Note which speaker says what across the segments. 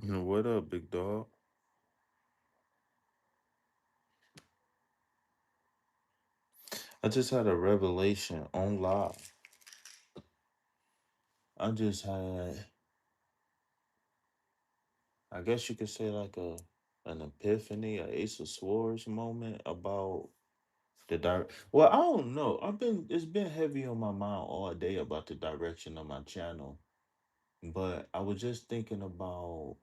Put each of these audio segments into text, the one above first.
Speaker 1: What up, big dog? I just had a revelation on live. I just had, I guess you could say like an epiphany, a Ace of Swords moment about the Well, I don't know. It's been heavy on my mind all day about the direction of my channel, but I was just thinking about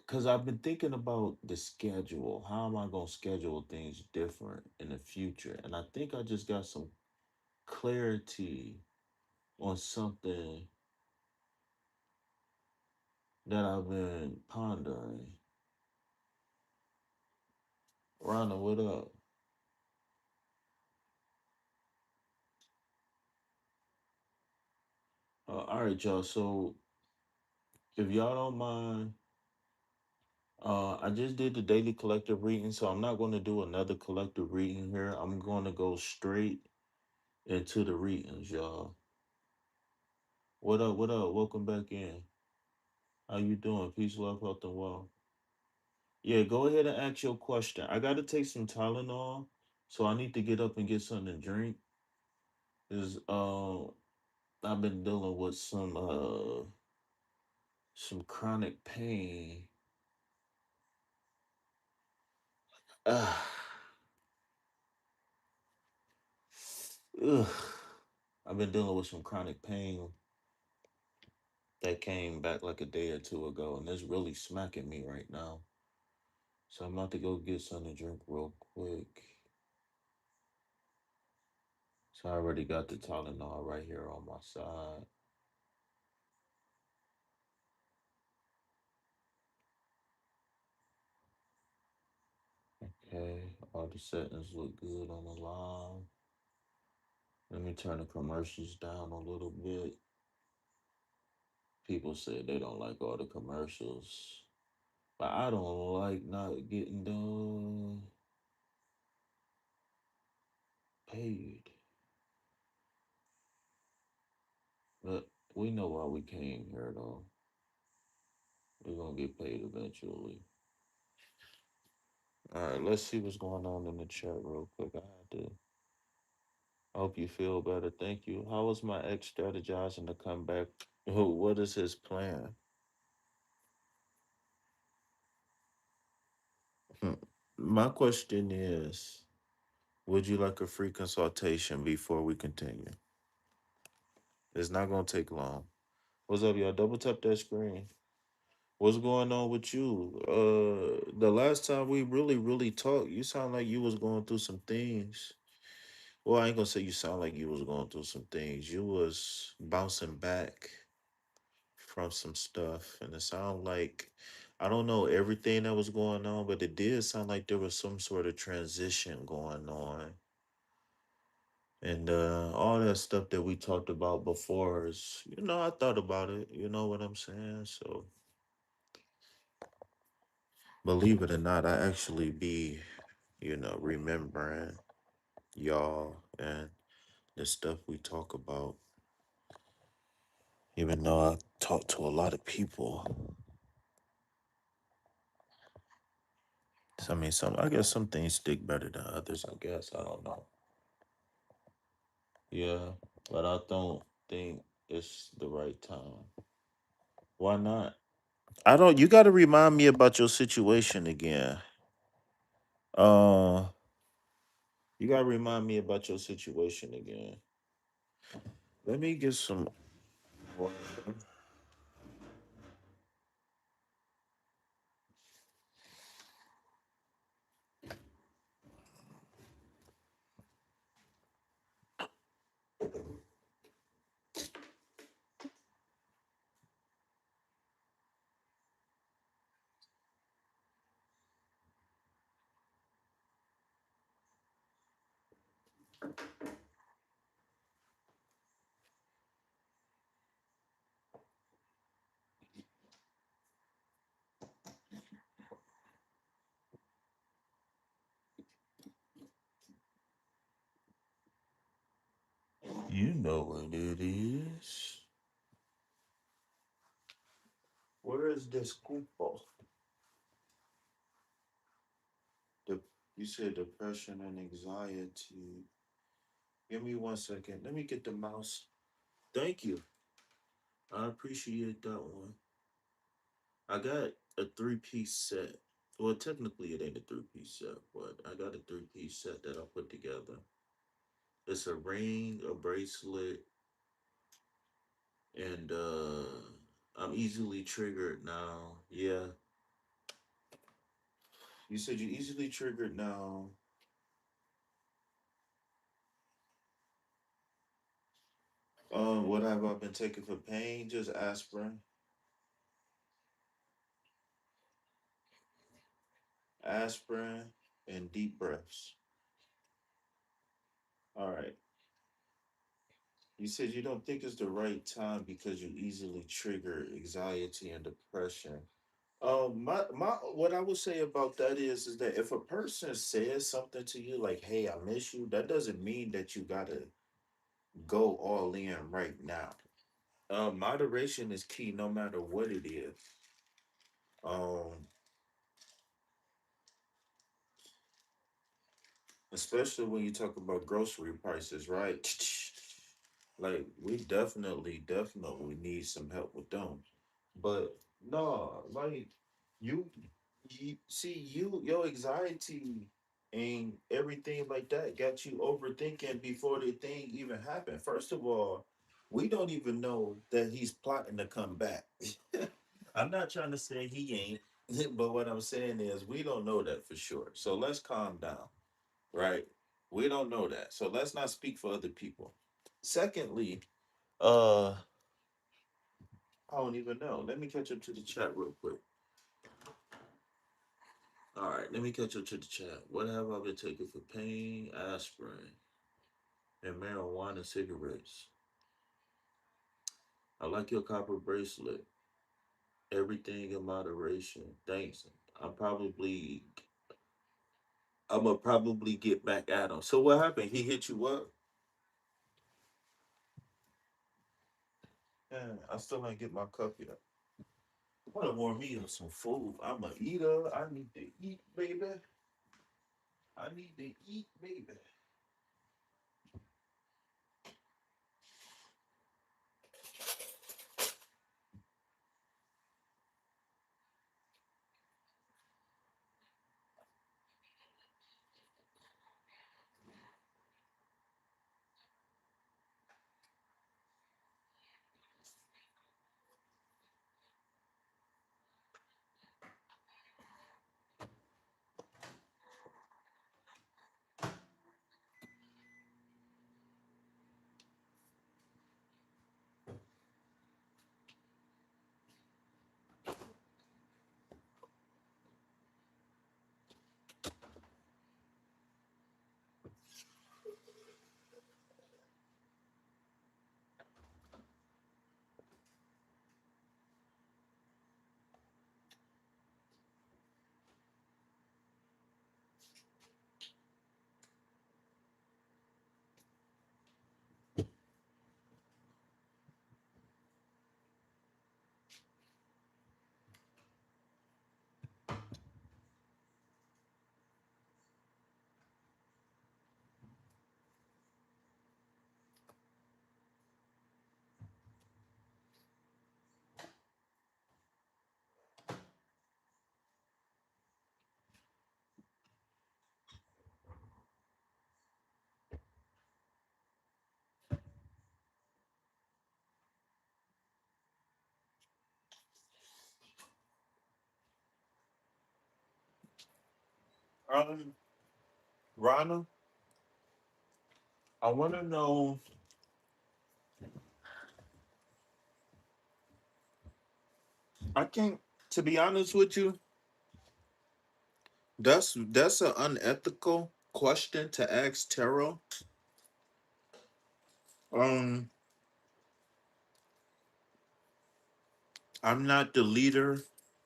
Speaker 1: because I've been thinking about the schedule. How am I gonna schedule things different in the future? And I think I just got some clarity on something that I've been pondering. Rhonda, what up? All right, y'all. So if y'all don't mind, I just did the daily collective reading, so I'm not going to do another collective reading here. I'm going to go straight into the readings, y'all. What up? What up? Welcome back in. How you doing? Peace, love, health, and wealth. Yeah, go ahead and ask your question. I got to take some Tylenol, so I need to get up and get something to drink. Cause I've been dealing with some chronic pain. Ah, ugh. I've been dealing with some chronic pain that came back like a day or two ago, and it's really smacking me right now. So I'm about to go get something to drink real quick. So I already got the Tylenol right here on my side. Okay, all the settings look good on the line. Let me turn the commercials down a little bit. People say they don't like all the commercials, but I don't like not getting done paid. But we know why we came here, though. We're gonna get paid eventually. All right, let's see what's going on in the chat real quick. I had to. I hope you feel better. Thank you. How is my ex strategizing to come back? What is his plan? Hmm. My question is, would you like a free consultation before we continue? It's not gonna take long. What's up, y'all? Double tap that screen. What's going on with you? The last time we really talked, you sound like you was going through some things. Well, I ain't gonna say you sound like you was going through some things. You was bouncing back from some stuff, and it sounded like I don't know everything that was going on, but it did sound like there was some sort of transition going on. And all that stuff that we talked about before is, I thought about it. You know what I'm saying? So believe it or not, I actually be, remembering y'all and the stuff we talk about, even though I talk to a lot of people. So, I mean, I guess some things stick better than others. I guess I don't know. Yeah, but I don't think it's the right time. Why not? I don't. You got to remind me about your situation again. Uh, you got to remind me about your situation again. Let me get some. You know what it is. Where is this cupo? The you said depression and anxiety. Give me 1 second. Let me get the mouse. Thank you. I appreciate that one. I got a three-piece set. Well, technically it ain't a three-piece set, but I got a three-piece set that I put together. It's a ring, a bracelet, and I'm easily triggered now. Yeah. You said you easily triggered now. What have I been taking for pain? Just aspirin, aspirin, and deep breaths. All right. You said you don't think it's the right time because you easily trigger anxiety and depression. My what I would say about that is that if a person says something to you like, "Hey, I miss you," that doesn't mean that you gotta go all in right now. Moderation is key, no matter what it is. Um, Especially when you talk about grocery prices, right? Like we definitely need some help with them. But no, like you, you see your anxiety and everything like that got you overthinking before the thing even happened. First of all, we don't even know that he's plotting to come back. I'm not trying to say he ain't, but what I'm saying is we don't know that for sure. So let's calm down, right? We don't know that. So let's not speak for other people. Secondly, uh I don't even know. Let me catch up to the chat real quick. All right, let me catch up to the chat. What have I been taking for pain? Aspirin and marijuana cigarettes. I like your copper bracelet. Everything in moderation. Thanks. I'm probably I'm gonna probably get back at him. So what happened? He hit you up? Yeah, I still ain't get my cup yet. I wanna warm me up some food. I'm a eater. I need to eat, baby. I need to eat, baby. Um, Rana, I want to know. I can't. To be honest with you, that's an unethical question to ask tarot. Um, I'm not the leader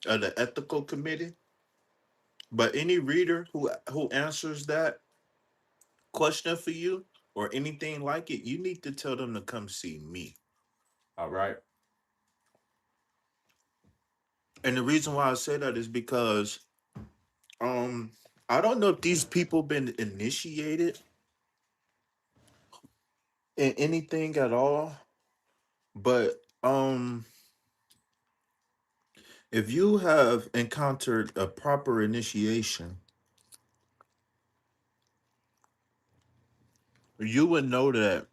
Speaker 1: of the ethical committee, but any reader who answers that question for you, or anything like it, you need to tell them to come see me. All right. And the reason why I say that is because um I don't know if these people been initiated in anything at all, but if you have encountered a proper initiation, you would know that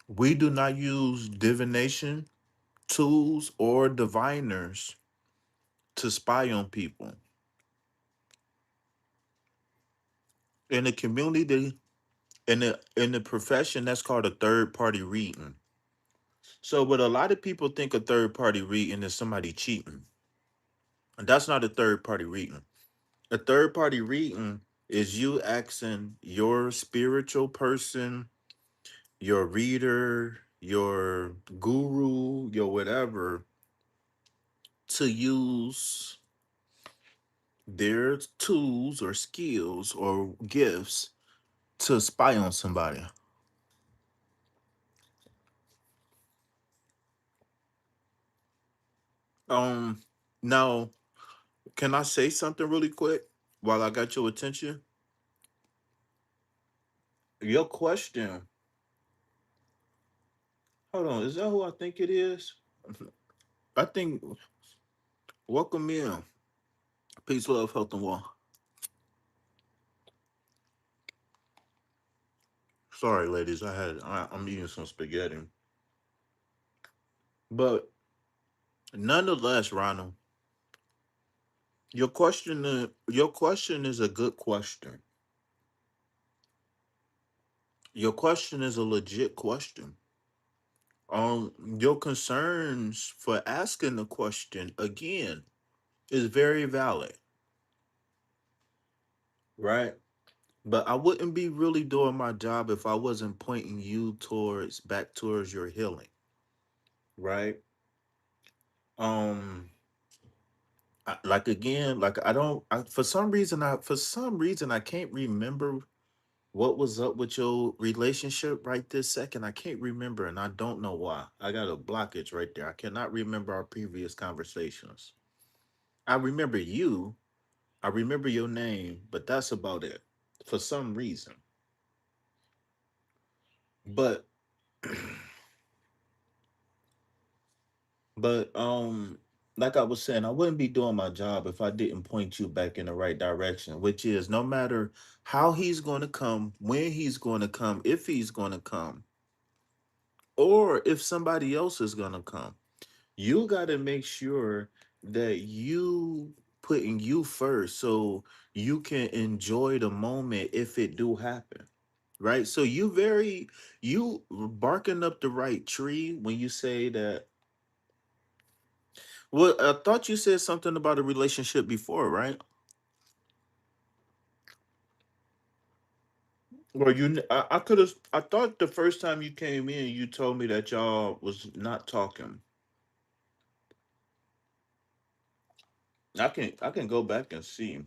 Speaker 1: we do not use divination tools or diviners to spy on people. In the community, in the profession, that's called a third party reading. So what a lot of people think a third party reading is somebody cheating. And that's not a third party reading. A third party reading is you asking your spiritual person, your reader, your guru, your whatever, to use their tools or skills or gifts to spy on somebody. Um, Now, can I say something really quick while I got your attention? Your question. Hold on, is that who I think it is? I think. Welcome in. Peace, love, health, and wealth. Sorry, ladies. I'm eating some spaghetti, but nonetheless, Ronald, your question is a good question. Your question is a legit question. Your concerns for asking the question again is very valid, right? But I wouldn't be really doing my job if I wasn't pointing you towards back towards your healing, right? Um, like again, like I don't. For some reason I can't remember what was up with your relationship right this second. I can't remember, and I don't know why. I got a blockage right there. I cannot remember our previous conversations. I remember you. I remember your name, but that's about it. For some reason, but but like I was saying, I wouldn't be doing my job if I didn't point you back in the right direction, which is no matter how he's going to come, when he's going to come, if he's going to come, or if somebody else is going to come, you got to make sure that you putting you first so you can enjoy the moment if it do happen. Right? So you barking up the right tree when you say that. Well, I thought you said something about a relationship before, right? Or I could have. I thought the first time you came in, you told me that y'all was not talking. I can go back and see.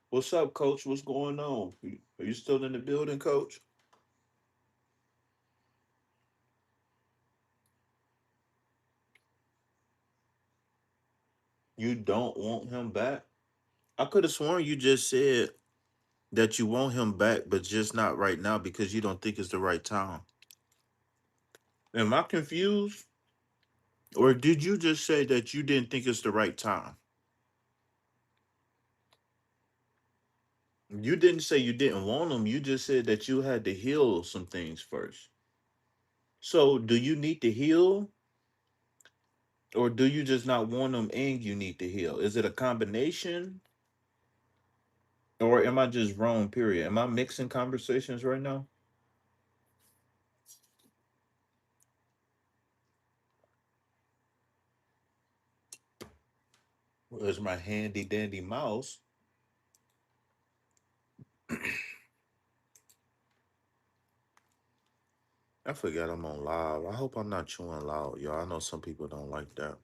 Speaker 1: What's up, Coach? What's going on? Are you still in the building, Coach? You don't want him back? I could have sworn you just said that you want him back, but just not right now because you don't think it's the right time. Am I confused? Or did you just say that you didn't think it's the right time? You didn't say you didn't want him. You just said that you had to heal some things first. So, do you need to heal, or do you just not want them and you need to heal? Is it a combination, or am I just wrong? Period. Am I mixing conversations right now? Where's my handy dandy mouse? I forgot I'm on live. I hope I'm not chewing loud, y'all. I know some people don't like that.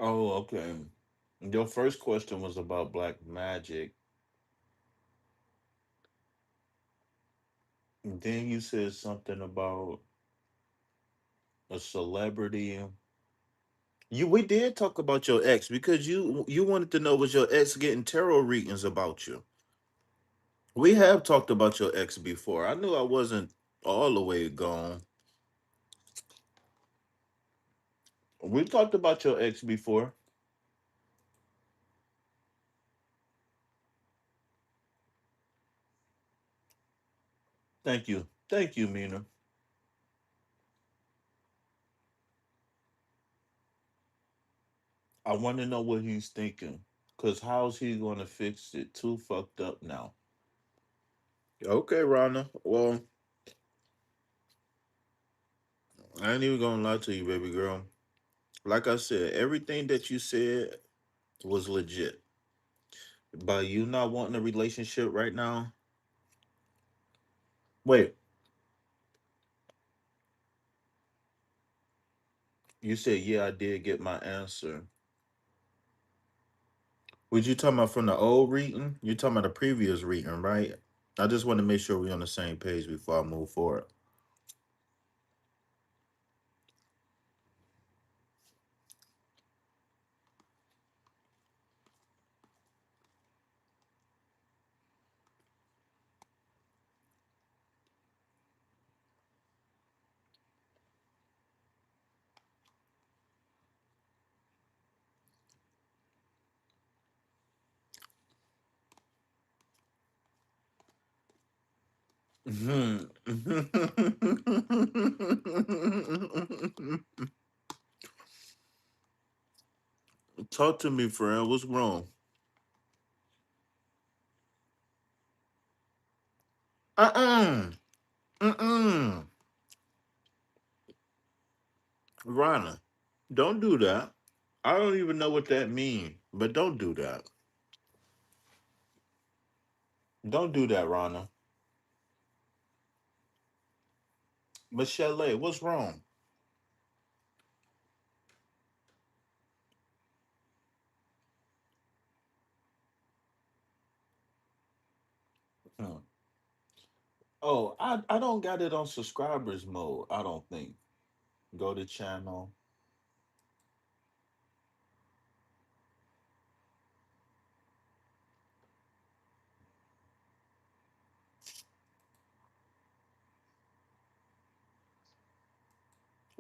Speaker 1: Oh, okay. Your first question was about black magic. And then you said something about a celebrity. We did talk about your ex because you wanted to know was your ex getting tarot readings about you. We have talked about your ex before. I knew I wasn't all the way gone. We talked about your ex before. Thank you. Thank you, Mina. I want to know what he's thinking. Cause how's he gonna fix it? Too fucked up now. Okay, Rana. Well, I ain't even gonna lie to you, baby girl. Like I said, everything that you said was legit. By you not wanting a relationship right now. Wait, you said yeah, I did get my answer. Was you talking about from the old reading? You talking about the previous reading, right? I just want to make sure we're on the same page before I move forward. Mhm. Talk to me, friend. What's wrong? Uh-uh. Mm-mm. Rana, don't do that. I don't even know what that means, but don't do that. Don't do that, Rana. Michelle, what's wrong? Hmm. Oh, I don't got it on subscribers mode. I don't think. Go to channel.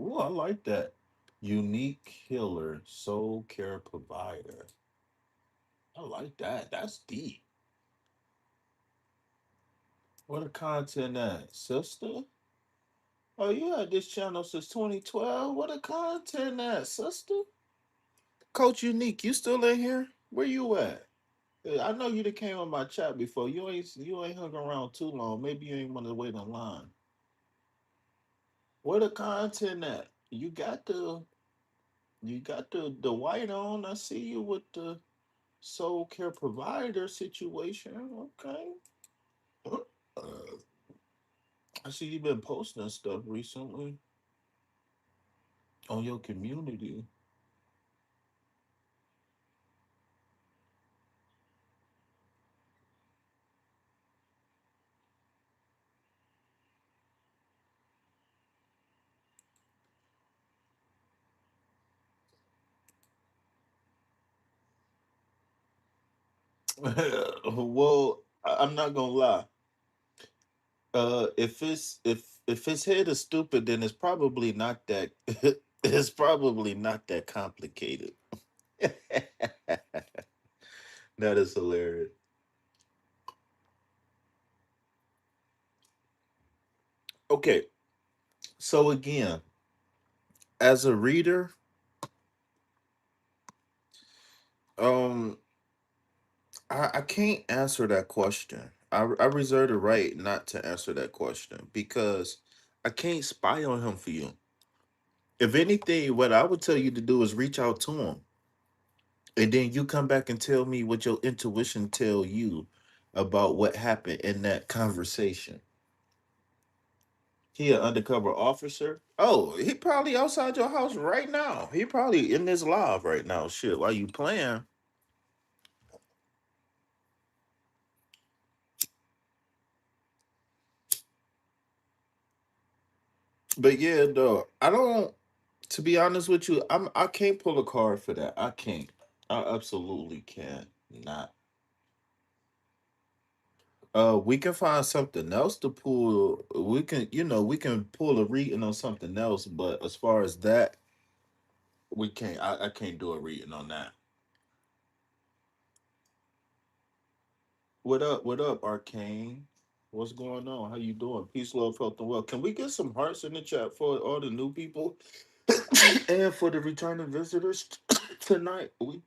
Speaker 1: Ooh, I like that. Unique healer, soul care provider. I like that. That's deep. What the content at, sister? Oh, you had this channel since 2012. What the content at, sister? Coach Unique, you still in here? Where you at? I know you done came on my chat before. You ain't hung around too long. Maybe you ain't want to wait in line. Where the content at? You got the white on. I see you with the soul care provider situation. Okay. Uh, I see you've been posting stuff recently on your community. Well, I'm not gonna lie. If his head is stupid, then it's probably not that. It's probably not that complicated. That is hilarious. Okay, so again, as a reader, um, I can't answer that question. I reserve the right not to answer that question because I can't spy on him for you. If anything, what I would tell you to do is reach out to him, and then you come back and tell me what your intuition tell you about what happened in that conversation. He an undercover officer. Oh, he probably outside your house right now. He probably in this live right now. Shit, while you playing. But yeah, though, I don't. To be honest with you, I can't pull a card for that. I can't. I absolutely can't. Not. We can find something else to pull. We can, we can pull a reading on something else. But as far as that, we can't. I can't do a reading on that. What up? What up, Arcane? What's going on? How you doing? Peace, love, health, and wealth. Can we get some hearts in the chat for all the new people and for the returning visitors tonight? We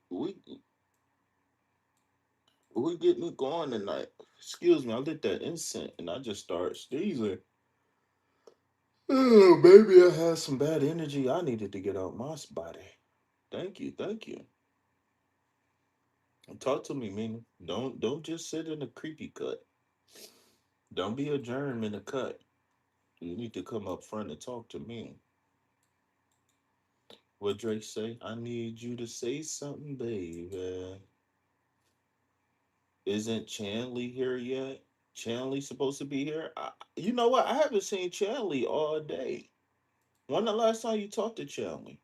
Speaker 1: getting it going tonight. Excuse me, I lit that incense and I just started sneezing. Oh, maybe I had some bad energy I needed to get out my body. Thank you, thank you. Talk to me, Mina. Don't just sit in a creepy cut. Don't be a germ in a cut. You need to come up front and talk to me. What Drake say? I need you to say something, baby. Isn't Chanley here yet? Chanley supposed to be here? You know what? I haven't seen Chanley all day. When the last time you talked to Chanley?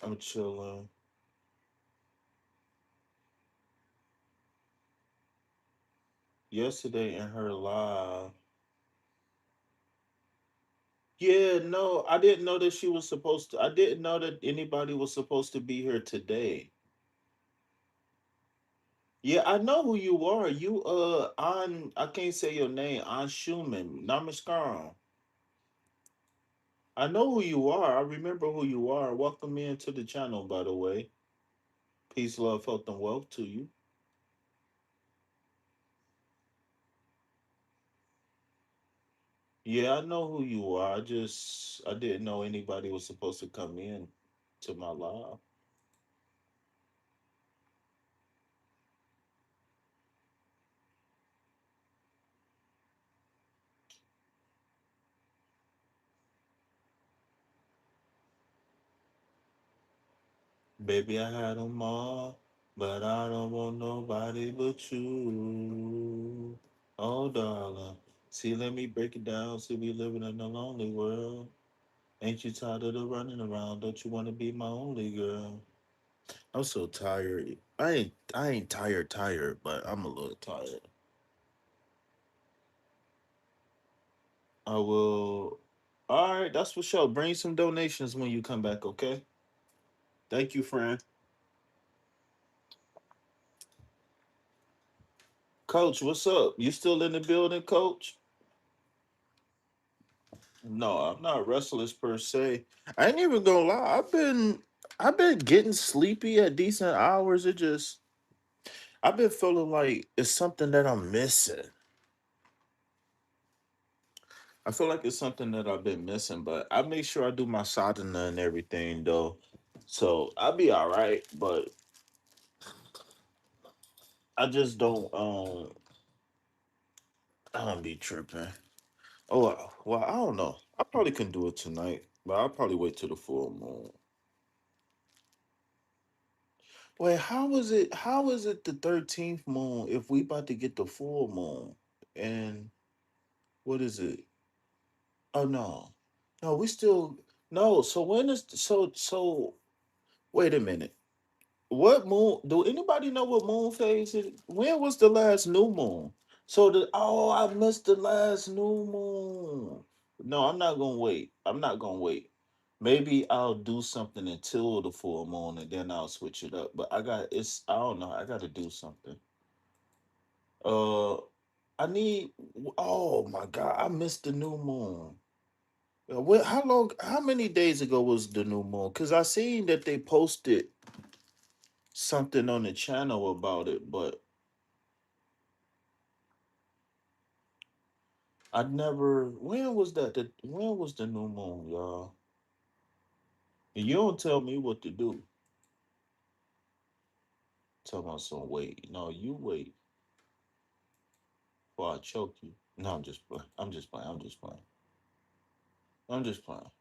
Speaker 1: I'm chilling. Yesterday in her live. Yeah, no, I didn't know that she was supposed to. I didn't know that anybody was supposed to be here today. Yeah, I know who you are. You on I can't say your name. On Schumann, Namaskaram. I know who you are. I remember who you are. Welcome into the channel, by the way. Peace, love, health, and wealth to you. Yeah, I know who you are. I didn't know anybody was supposed to come in to my live. Baby, I had them all, but I don't want nobody but you. Oh, darling. See, let me break it down. See, we living in a lonely world. Ain't you tired of the running around? Don't you want to be my only girl? I'm so tired. I ain't tired, but I'm a little tired. I will. All right, that's for sure. Bring some donations when you come back, okay? Thank you, friend. Coach, what's up? You still in the building, coach? No, I'm not restless per se. I ain't even gonna lie. I've been getting sleepy at decent hours. I've been feeling like it's something that I'm missing. I feel like it's something that I've been missing, but I make sure I do my sadhana and everything though. So I'll be all right, but I just don't be tripping. Oh well, I don't know. I probably can do it tonight, but I'll probably wait till the full moon. Wait, how is it the 13th moon if we about to get the full moon? And what is it? Oh no. No, we still no, so when is so wait a minute. What moon do anybody know what moon phase is? When was the last new moon? So I missed the last new moon. No, I'm not gonna wait. I'm not gonna wait. Maybe I'll do something until the full moon and then I'll switch it up. But I don't know. I gotta do something. Uh I need oh my god, I missed the new moon. How many days ago was the new moon? Cause I seen that they posted something on the channel about it, but I never when was the new moon, y'all? And you don't tell me what to do. Tell me some wait. No, you wait before I choke you. No, I'm just playing. I'm just playing. I'm just playing. I'm just playing.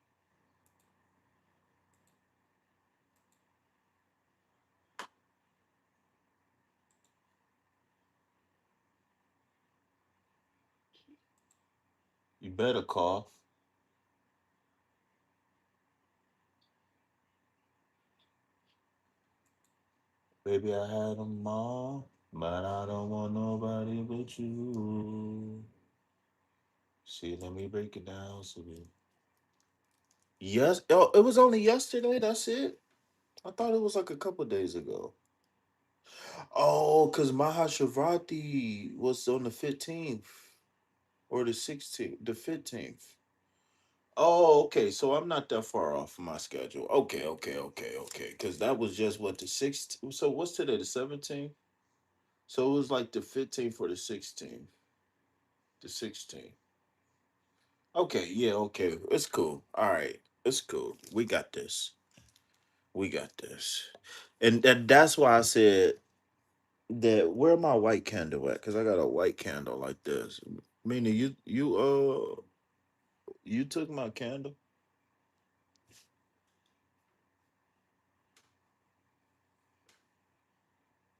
Speaker 1: You better cough. Baby, I had them all, but I don't want nobody but you. See, let me break it down. Yes. Oh, it was only yesterday. That's it. I thought it was like a couple days ago. Oh, because Mahashivrati was on the 15th or the 16th, the 15th. Oh, okay. So I'm not that far off my schedule. Okay. Because that was just what the 16th. So what's today? The 17th? So it was like the 15th or the 16th. The 16th. Okay. Yeah. Okay. It's cool. All right. It's cool. We got this. We got this. And that's why I said that where my white candle at? Because I got a white candle like this. Meaning you took my candle.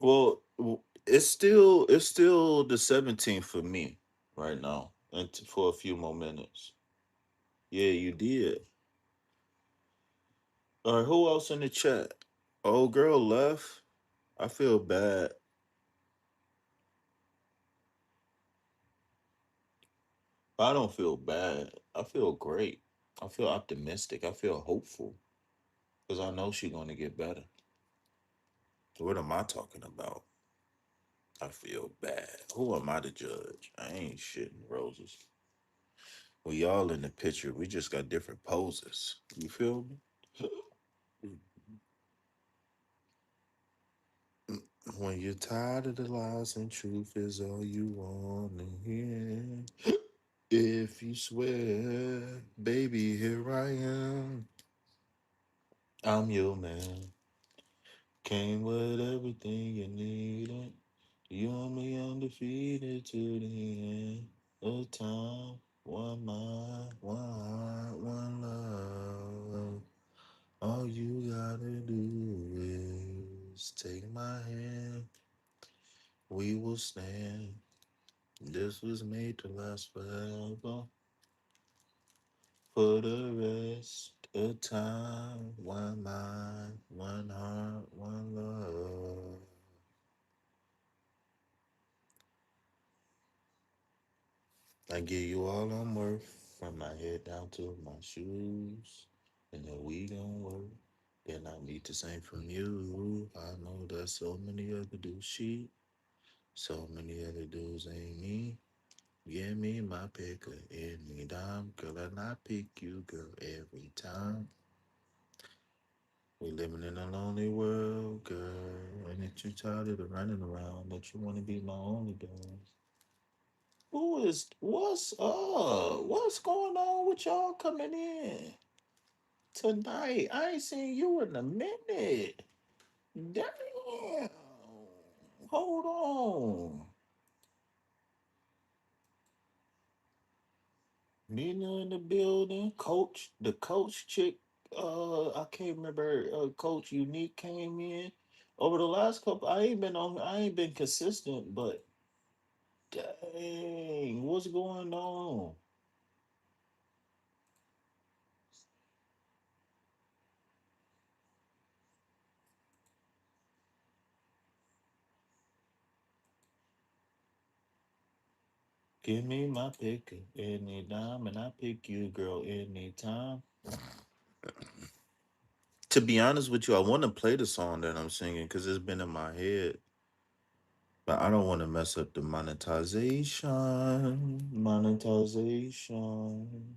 Speaker 1: Well, it's still the 17th for me right now, and for a few more minutes. Yeah, you did. All right, who else in the chat? Old girl left. I feel bad. I don't feel bad. I feel great. I feel optimistic. I feel hopeful because I know she's gonna get better. What am I talking about? I feel bad. Who am I to judge? I ain't shitting roses. We all in the picture. We just got different poses. You feel me? When you're tired of the lies and truth is all you want to hear. If you swear, baby, here I am. I'm your man. Came with everything you needed. You and me undefeated to the end of time. One mind, one heart, one love. All you gotta do is take my hand. We will stand. This was made to last forever. For the rest of time, one mind, one heart, one love. I give you all I'm worth, from my head down to my shoes. And then we gon' work. Then I need the same from you. I know that so many other dudes cheat. So many other dudes ain't me. Give me my pick of any dime, girl, and I pick you, girl, every time. We living in a lonely world, girl, and that you tired of the running around, that you want to be my only girl. What's up? What's going on with y'all coming in tonight? I ain't seen you in a minute. Damn. Hold on. Nina in the building. Coach, the coach chick. I can't remember. Coach Unique came in. Over the last couple, I ain't been on. I ain't been consistent, but dang, what's going on? Give me my pick any dime, and I pick you, girl, anytime. To be honest with you, I want to play the song that I'm singing because it's been in my head, but I don't want to mess up the monetization. Monetization.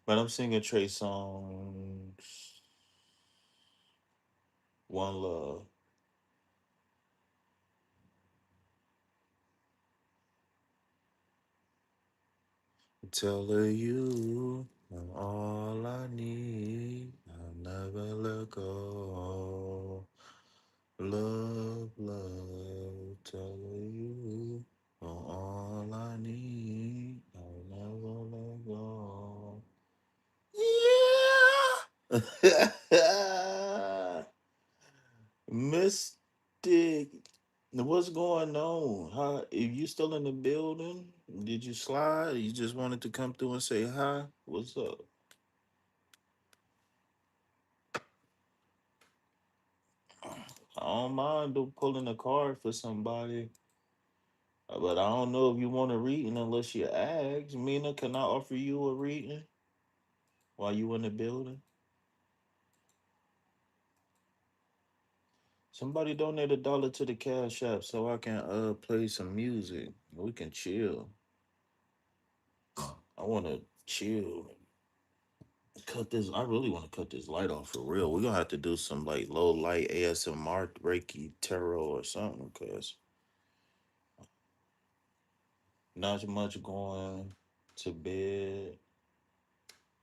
Speaker 1: But I'm singing Trey songs. One love. Tell her you are all I need. I'll never let go. Love, love. Tell her you are all I need. I'll never let go. Yeah. Mystic. What's going on? How if you still in the building? Did you slide? You just wanted to come through and say hi? What's up? I don't mind pulling a card for somebody, but I don't know if you want a reading unless you ask. Mina, can I offer you a reading while you in the building? Somebody donate $1 to the Cash App so I can play some music. We can chill. I want to chill. Cut this. I really want to cut this light off for real. We're gonna have to do some like low light ASMR Reiki tarot or something, cause not much going to bed.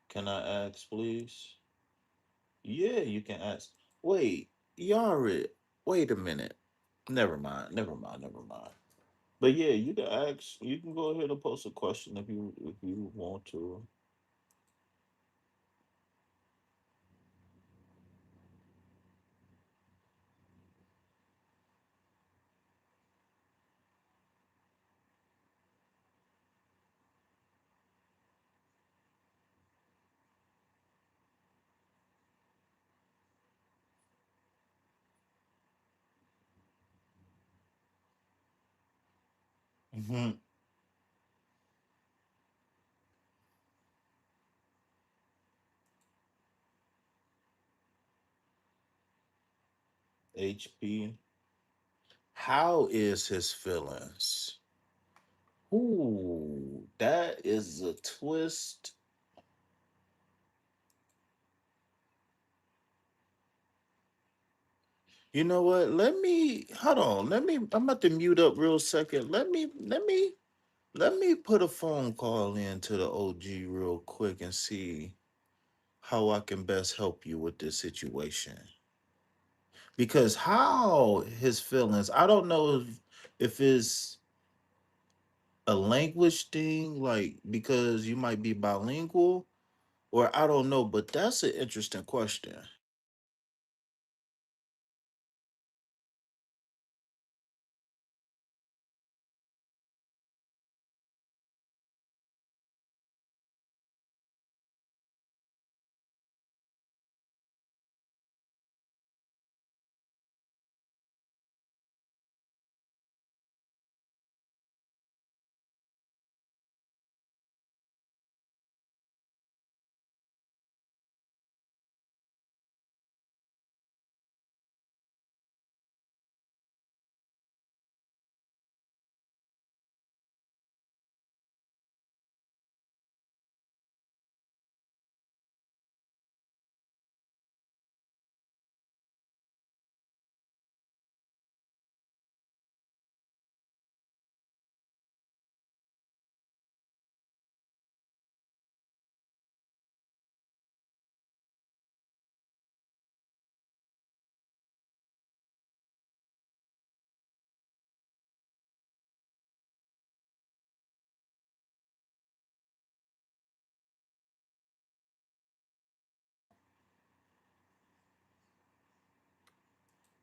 Speaker 1: Can I ask, please? Yeah, you can ask. Wait, Yari. Wait a minute. Never mind. Never mind. Never mind. But yeah, you can ask. You can go ahead and post a question if you want to. Mm-hmm. HP. How is his feelings? Ooh, that is a twist. You know what? Let me hold on. I'm about to mute up real second. Let me put a phone call in to the OG real quick and see how I can best help you with this situation. Because how his feelings, I don't know if it's a language thing, like because you might be bilingual, or I don't know, but that's an interesting question.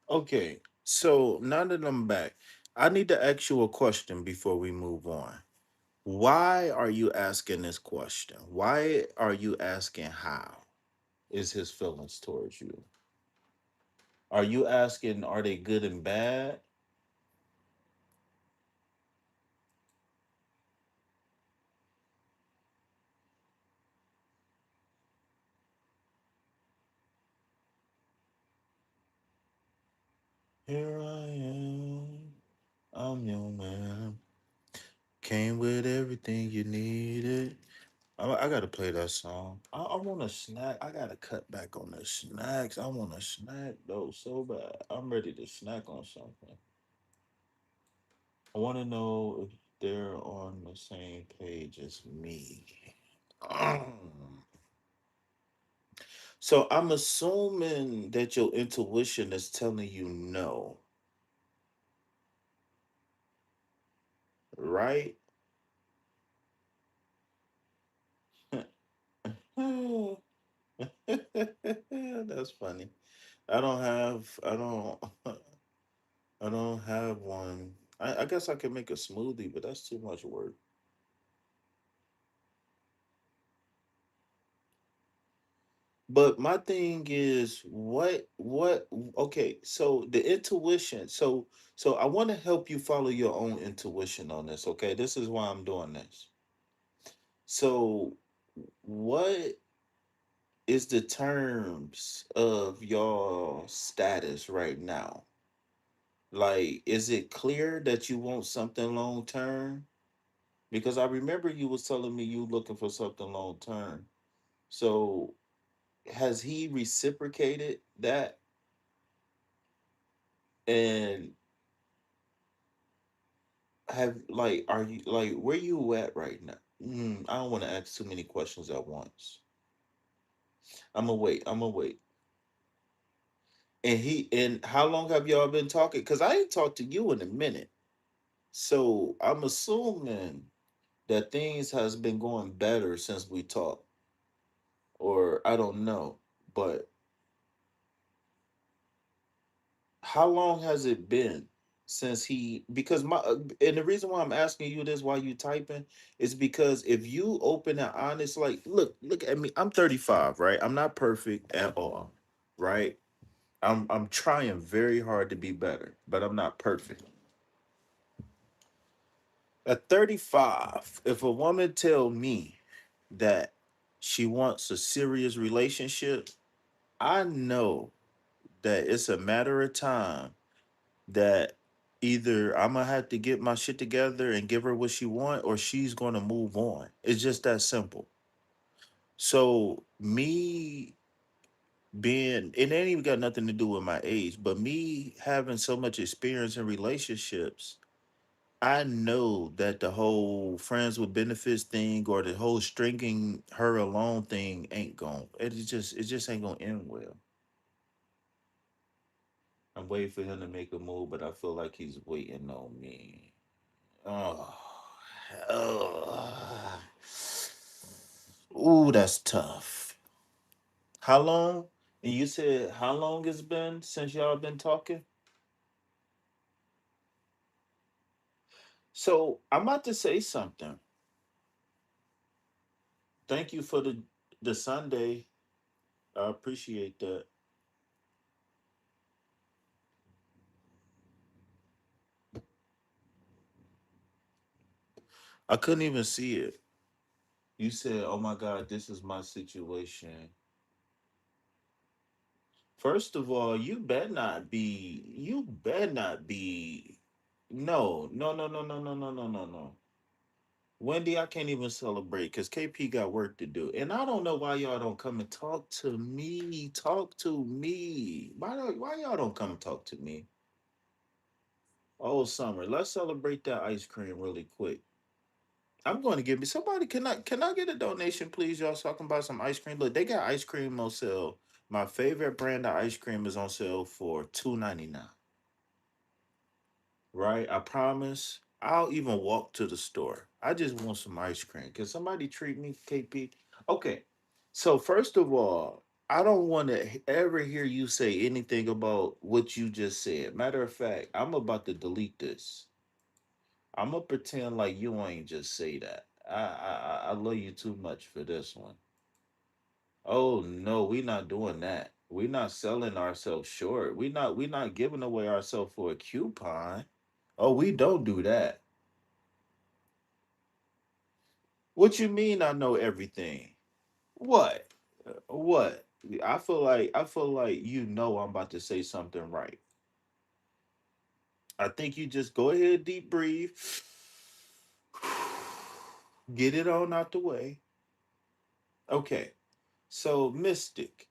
Speaker 1: Okay, so now that I'm back, I need to ask you a question before we move on. Why are you asking this question? Why are you asking how is his feelings towards you? Are you asking are they good and bad? Here I am. I'm your man. Came with everything you needed. I gotta play that song. I want a snack. I gotta cut back on the snacks. I want a snack though so bad. I'm ready to snack on something. I want to know if they're on the same page as me. So I'm assuming that your intuition is telling you no, right? That's funny. I don't I don't have one. I guess I could make a smoothie, but that's too much work. But my thing is what okay, so the intuition. So I want to help you follow your own intuition on this, okay? This is why I'm doing this. So what is the terms of your status right now? Like, is it clear that you want something long term? Because I remember you was telling me you looking for something long term. So has he reciprocated that? And have like are you like where you at right now? I don't want to ask too many questions at once. I'm gonna wait. I'm gonna wait. And how long have y'all been talking? Because I ain't talked to you in a minute. So I'm assuming that things has been going better since we talked, or I don't know. But how long has it been since he? Because and the reason why I'm asking you this while you typing is because if you open and honest, like look at me. I'm 35, right? I'm not perfect at all, right? I'm trying very hard to be better, but I'm not perfect. At 35, if a woman tell me that she wants a serious relationship, I know that it's a matter of time that either I'm gonna have to get my shit together and give her what she want, or she's gonna move on. It's just that simple. So me being it ain't even got nothing to do with my age, but me having so much experience in relationships, I know that the whole friends with benefits thing or the whole stringing her along thing ain't going. It just ain't gonna end well. I'm waiting for him to make a move, but I feel like he's waiting on me. Oh, oh. Ooh, that's tough. How long? And you said how long it's been since y'all been talking? So I'm about to say something. Thank you for the Sunday. I appreciate that. I couldn't even see it. You said, "Oh my God, this is my situation." First of all, you better not be. You better not be. No, no, no, no, no, no, no, no, no, no. Wendy, I can't even celebrate because KP got work to do, and I don't know why y'all don't come and talk to me. Talk to me. Why y'all don't come and talk to me? Oh, Summer, let's celebrate that ice cream really quick. I'm going to give me somebody. Can I get a donation, please? Y'all talking about some ice cream? Look, they got ice cream on sale. My favorite brand of ice cream is on sale for $2.99. Right? I promise. I'll even walk to the store. I just want some ice cream. Can somebody treat me, KP? Okay. So first of all, I don't want to ever hear you say anything about what you just said. Matter of fact, I'm about to delete this. I'm gonna pretend like you ain't just say that. I love you too much for this one. Oh no, we not doing that. We not selling ourselves short. We not giving away ourselves for a coupon. Oh, we don't do that. What you mean I know everything? What? What? I feel like you know I'm about to say something right. I think you just go ahead, deep breathe, get it on out the way. Okay, so Mystic,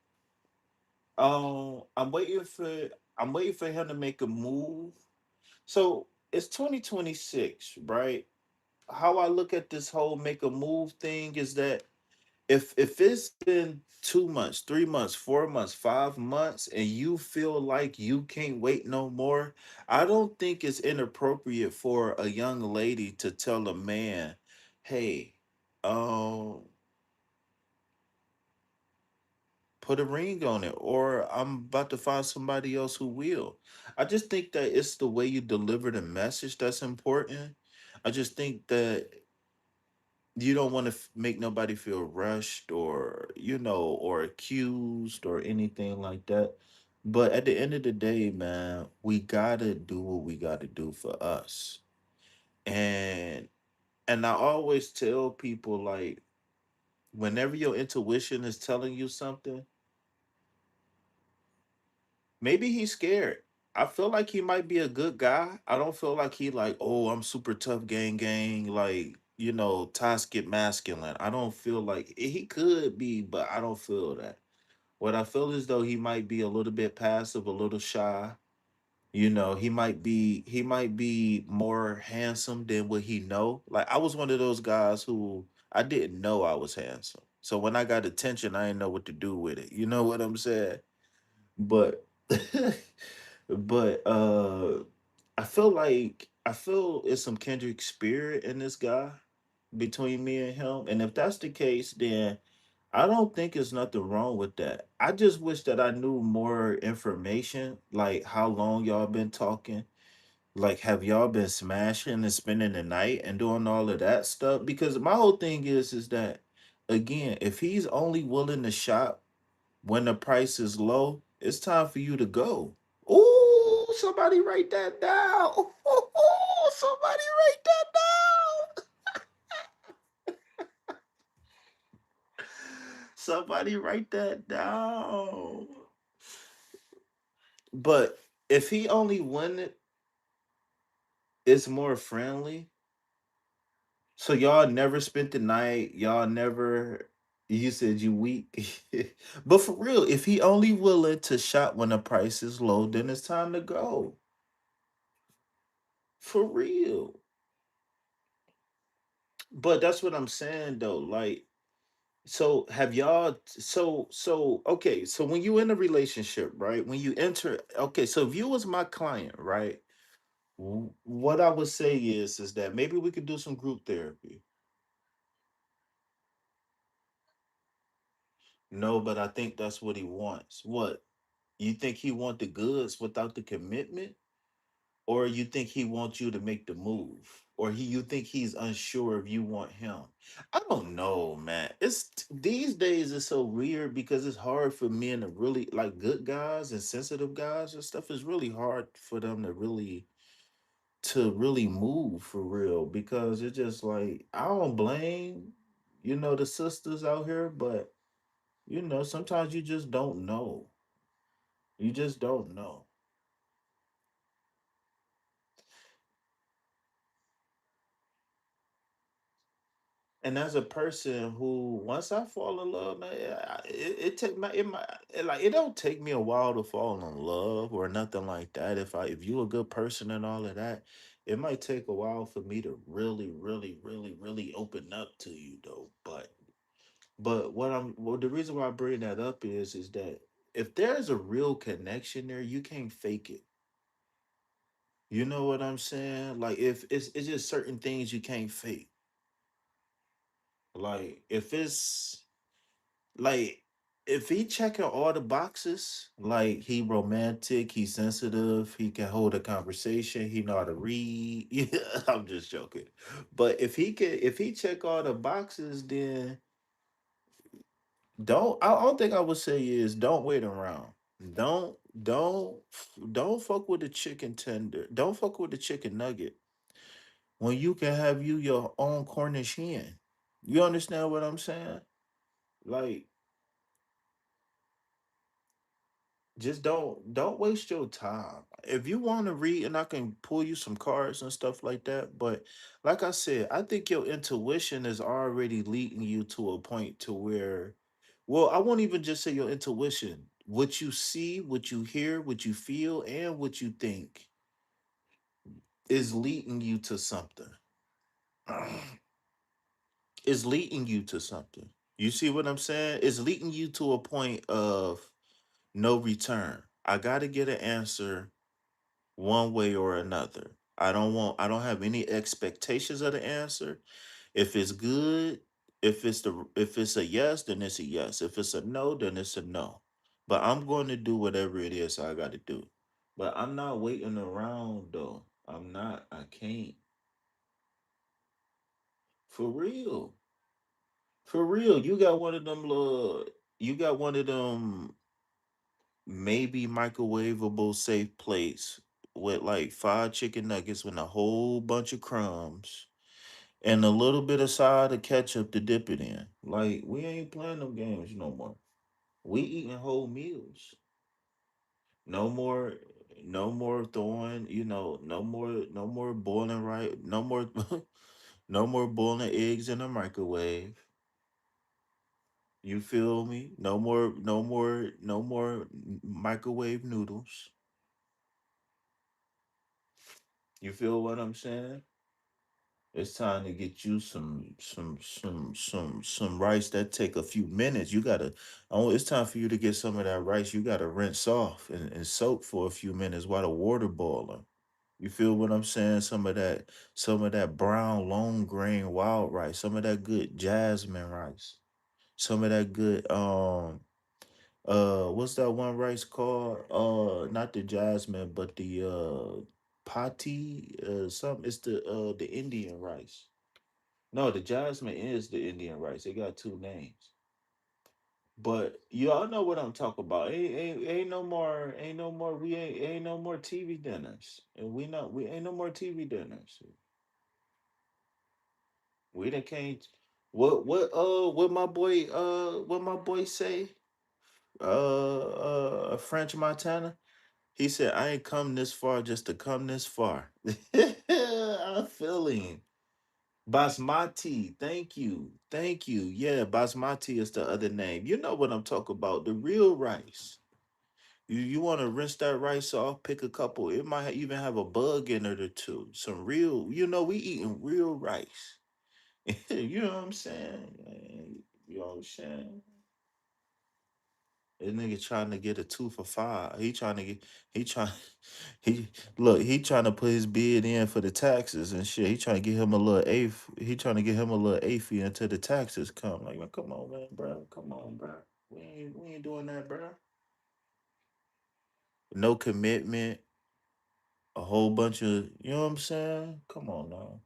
Speaker 1: I'm waiting for him to make a move. So it's 2026, right? How I look at this whole make a move thing is that if it's been 2 months, 3 months, 4 months, 5 months, and you feel like you can't wait no more, I don't think it's inappropriate for a young lady to tell a man, hey, um, put a ring on it, or I'm about to find somebody else who will. I just think that it's the way you deliver the message that's important. I just think that you don't want to make nobody feel rushed or or accused or anything like that, but at the end of the day, man, we gotta do what we gotta do for us. And and I always tell people, like, whenever your intuition is telling you something, maybe he's scared. I feel like he might be a good guy. I don't feel like he like, oh, I'm super tough, gang, like, toxic masculine. I don't feel like he could be, but I don't feel that. What I feel is though he might be a little bit passive, a little shy. He might be more handsome than what he know. Like, I was one of those guys who I didn't know I was handsome. So when I got attention, I didn't know what to do with it. You know what I'm saying? But but I feel it's some kindred spirit in this guy between me and him. And if that's the case, then I don't think there's nothing wrong with that. I just wish that I knew more information, like how long y'all been talking. Like, have y'all been smashing and spending the night and doing all of that stuff? Because my whole thing is that, again, if he's only willing to shop when the price is low, it's time for you to go. Ooh, somebody write that down. Ooh, somebody write that down. Somebody write that down. But if he only wanted, it's more friendly. So y'all never spent the night. Y'all never. You said you weak, but for real, if he only willing to shop when the price is low, then it's time to go. For real. But that's what I'm saying though. Like, so have y'all? So okay. So when you in a relationship, right? When you enter, okay. So if you was my client, right? What I would say is that maybe we could do some group therapy. No, but I think that's what he wants. What? You think he want the goods without the commitment? Or you think he wants you to make the move? Or you think he's unsure if you want him? I don't know, man. These days it's so weird because it's hard for men to really, like, good guys and sensitive guys and stuff. It's really hard for them to really move for real, because it's just like, I don't blame the sisters out here, but sometimes you just don't know. You just don't know. And as a person who, once I fall in love, man, it take my it might like it don't take me a while to fall in love or nothing like that. If you a good person and all of that, it might take a while for me to really, really, really, really open up to you though. But the reason why I bring that up is that if there's a real connection there, you can't fake it. You know what I'm saying? Like, if it's just certain things you can't fake. Like, like if he checking all the boxes, like, he romantic, he sensitive, he can hold a conversation, he know how to read. Yeah, I'm just joking. But if he check all the boxes, then I don't think I would say is don't wait around. Don't don't don't fuck with the chicken tender. Don't fuck with the chicken nugget when you can have your own Cornish hen. You understand what I'm saying? Like, Just don't waste your time. If you want to read, and I can pull you some cards and stuff like that, but like I said, I think your intuition is already leading you to a point to where, well, I won't even just say your intuition. What you see, what you hear, what you feel, and what you think is leading you to something. Is leading you to something. You see what I'm saying? It's leading you to a point of no return. I got to get an answer one way or another. I don't have any expectations of the answer. If it's good, if it's a yes, then it's a yes. If it's a no, then it's a no. But I'm going to do whatever it is I got to do. But I'm not waiting around though. I'm not. I can't. For real. For real. You got one of them little you got one of them maybe microwavable safe plates with like five chicken nuggets with a whole bunch of crumbs and a little bit of side of ketchup to dip it in. Like we ain't playing them games no more. We eating whole meals. No more, no more throwing. No more boiling right. No more, no more boiling eggs in the microwave. You feel me? No more microwave noodles. You feel what I'm saying? It's time to get you some rice that take a few minutes. You gotta oh, it's time for you to get some of that rice. You gotta rinse off and soak for a few minutes while the water boiling. You feel what I'm saying? Some of that brown long grain wild rice, some of that good jasmine rice, some of that good what's that one rice called? Not the jasmine, but the pati something. It's the Indian rice. No, the jasmine is the Indian rice. It got two names. But y'all know what I'm talking about. Ain't no more ain't no more TV dinners. And we ain't no more TV dinners. We done can't what my boy say? French Montana. He said, I ain't come this far just to come this far. I'm feeling. Basmati. Thank you. Thank you. Yeah, basmati is the other name. You know what I'm talking about. The real rice. You want to rinse that rice off, pick a couple. It might even have a bug in it or two. Some real, we eating real rice. You know what I'm saying? You know what I'm saying? This nigga trying to get a 2 for 5. He trying he look, he trying to put his bid in for the taxes and shit. He trying to get him a little eighth. He trying to get him a little eighth fee until the taxes come. Like, man, come on, man, bro. Come on, bro. We ain't doing that, bro. No commitment, a whole bunch of, you know what I'm saying? Come on now.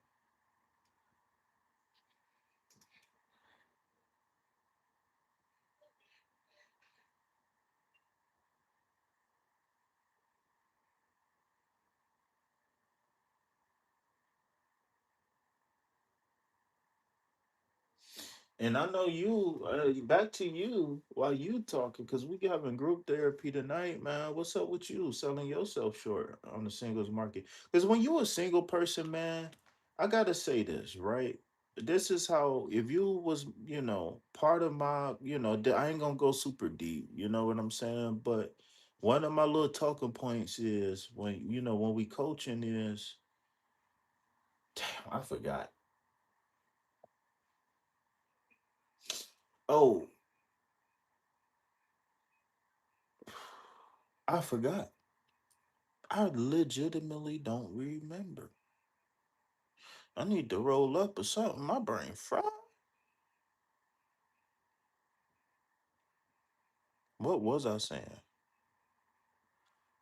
Speaker 1: And I know you, back to you while you talking, because we having group therapy tonight, man. What's up with you selling yourself short on the singles market? Because when you a single person, man, I gotta say this, right? This is how, if you was, part of my, I ain't gonna go super deep, you know what I'm saying? But one of my little talking points is when we coaching is, damn, I forgot. Oh, I forgot. I legitimately don't remember. I need to roll up or something. My brain fried. What was I saying?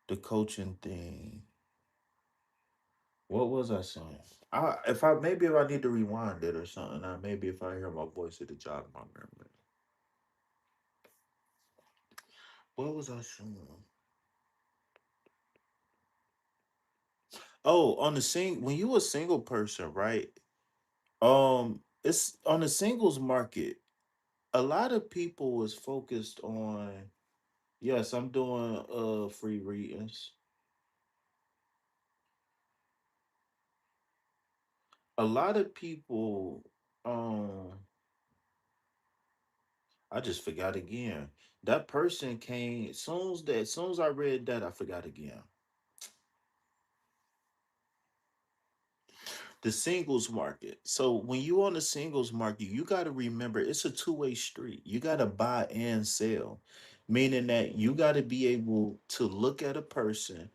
Speaker 1: The coaching thing. What was I saying? If I need to rewind it or something, maybe if I hear my voice at the jog my memory. What was I saying? Oh, on the when you a single person, right? It's on the singles market. A lot of people is focused on Yes, I'm doing free readings. A lot of people, um I just forgot again. That person came as soon as I read that, I forgot again. The singles market. So when you on the singles market, you got to remember it's a two-way street. You got to buy and sell, meaning that you got to be able to look at a person,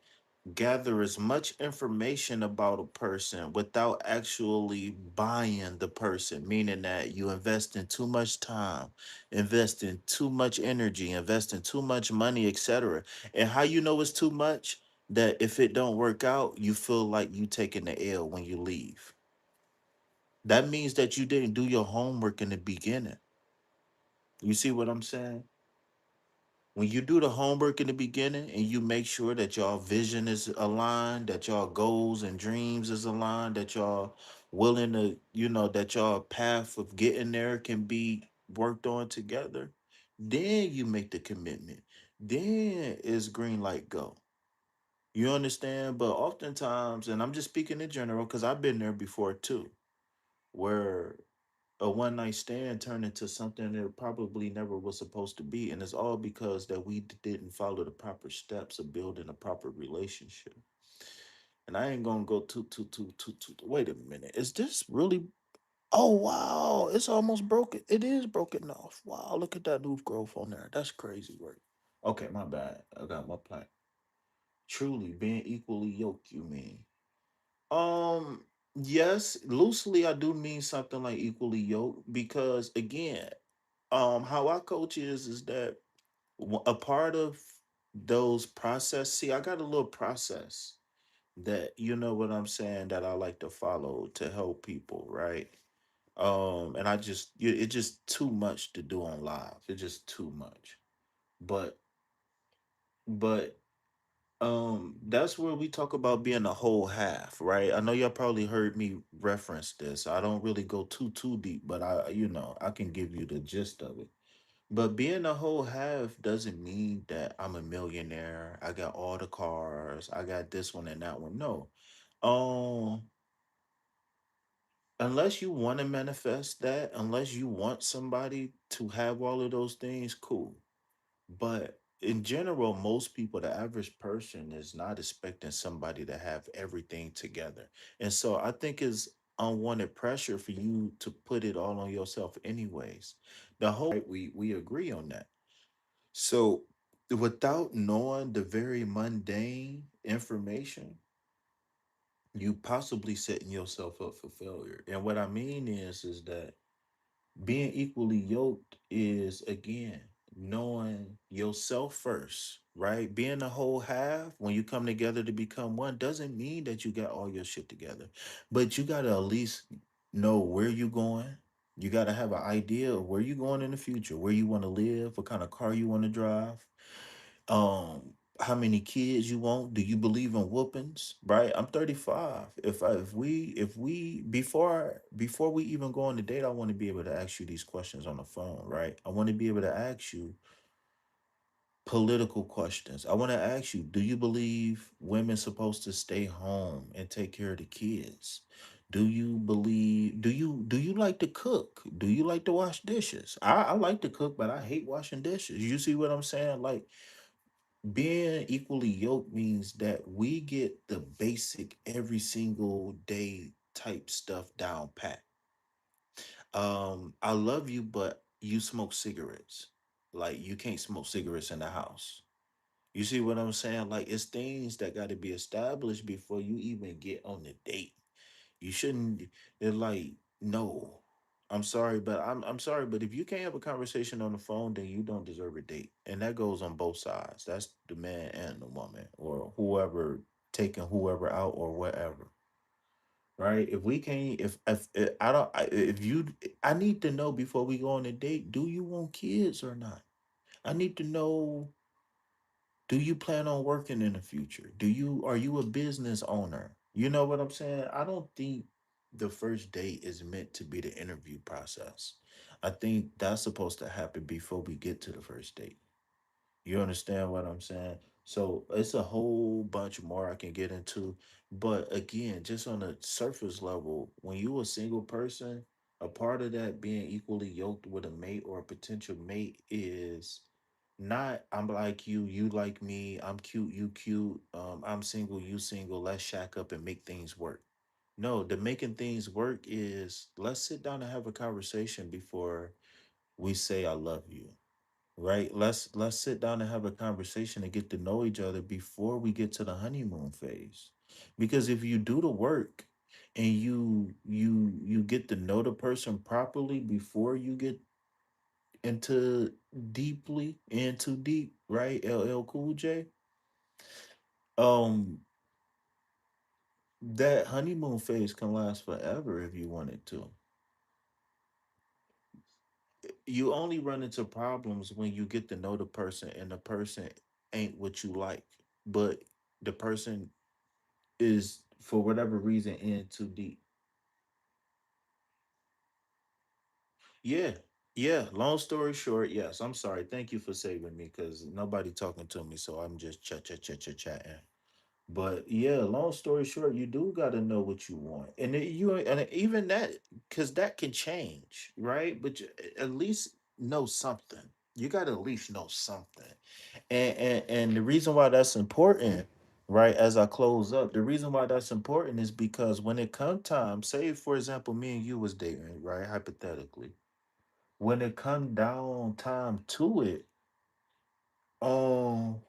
Speaker 1: gather as much information about a person without actually buying the person, meaning that you invest in too much time, invest in too much energy, invest in too much money, etc. And how you know it's too much? That if it don't work out, you feel like you taking the L when you leave. That means that you didn't do your homework in the beginning. You see what I'm saying? When you do the homework in the beginning and you make sure that y'all vision is aligned, that y'all goals and dreams is aligned, that y'all willing to, that y'all path of getting there can be worked on together, then you make the commitment. Then it's green light go. You understand? But oftentimes, and I'm just speaking in general because I've been there before too, where a one night stand turned into something that it probably never was supposed to be, and it's all because that we didn't follow the proper steps of building a proper relationship. And I ain't gonna go too. Wait a minute, is this really? Oh wow, it's almost broken. It is broken off. Wow, look at that new growth on there. That's crazy work. Okay, my bad. I got my plan. Truly being equally yoked. You mean? Um, yes, loosely I do mean something like equally yoked because again, how I coach is that a part of those process. See, I got a little process that you know what I'm saying that I like to follow to help people, right? And it's just too much to do on live. It's just too much. But but that's where we talk about being a whole half, right? I know y'all probably heard me reference this. I don't really go too deep, but I can give you the gist of it. But being a whole half doesn't mean that I'm a millionaire. I got all the cars. I got this one and that one. No. Um, unless you want to manifest that, unless you want somebody to have all of those things, cool. But in general, most people, the average person, is not expecting somebody to have everything together. And so I think it's unwanted pressure for you to put it all on yourself anyways. The whole we agree on that. So without knowing the very mundane information, you possibly setting yourself up for failure. And what I mean is that being equally yoked is again knowing yourself first, right? Being a whole half when you come together to become one doesn't mean that you got all your shit together, but you got to at least know where you're going. You got to have an idea of where you're going in the future, where you want to live, what kind of car you want to drive, how many kids you want. Do you believe in whoopings? Right, I'm 35. If we before we even go on the date, I want to be able to ask you these questions on the phone, right? I want to be able to ask you political questions. I want to ask you, do you believe women supposed to stay home and take care of the kids? Do you like to cook? Do you like to wash dishes? I like to cook, but I hate washing dishes. You see what I'm saying? Like, being equally yoked means that we get the basic every single day type stuff down pat. I love you, but you smoke cigarettes. Like, you can't smoke cigarettes in the house. You see what I'm saying? Like, it's things that got to be established before you even get on the date. You shouldn't. They're like, no, I'm sorry, but I'm sorry, but if you can't have a conversation on the phone, then you don't deserve a date, and that goes on both sides. That's the man and the woman, or whoever taking whoever out or whatever. Right? If we can't, if I don't, if you, I need to know before we go on a date. Do you want kids or not? I need to know, do you plan on working in the future? Are you a business owner? You know what I'm saying? I don't think the first date is meant to be the interview process. I think that's supposed to happen before we get to the first date. You understand what I'm saying? So it's a whole bunch more I can get into. But again, just on a surface level, when you a single person, a part of that being equally yoked with a mate or a potential mate is not I'm like you like me, I'm cute, you cute, I'm single, you single, let's shack up and make things work. No, the making things work is let's sit down and have a conversation before we say I love you, right? Let's sit down and have a conversation and get to know each other before we get to the honeymoon phase. Because if you do the work and you get to know the person properly before you get into deeply into deep, right? LL Cool J. Um that honeymoon phase can last forever if you wanted to. You only run into problems when you get to know the person and the person ain't what you like, but the person is for whatever reason in too deep. Yeah, yeah. Long story short, yes. I'm sorry. Thank you for saving me because nobody talking to me, so I'm just chatting. But yeah, long story short, you do got to know what you want, and you and even that because that can change, right? But at least know something. You got to at least know something, and the reason why that's important, right? As I close up, the reason why that's important is because when it come time, say for example, me and you was dating, right? Hypothetically, when it come down time to it, um,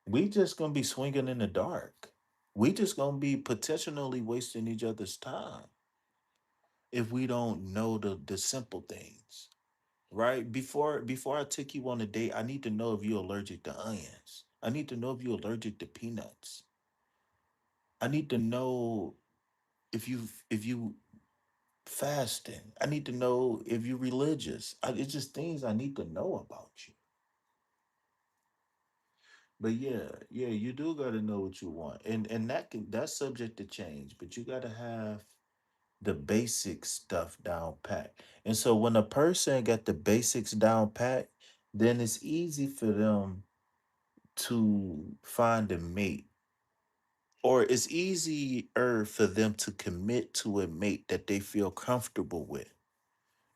Speaker 1: we just gonna be swinging in the dark. We just gonna be potentially wasting each other's time if we don't know the simple things, right? Before I take you on a date, I need to know if you're allergic to onions. I need to know if you're allergic to peanuts. I need to know if you fasting. I need to know if you're religious. It's just things I need to know about you. But yeah, yeah, you do got to know what you want, and that's subject to change. But you got to have the basic stuff down pat. And so when a person got the basics down pat, then it's easy for them to find a mate, or it's easier for them to commit to a mate that they feel comfortable with.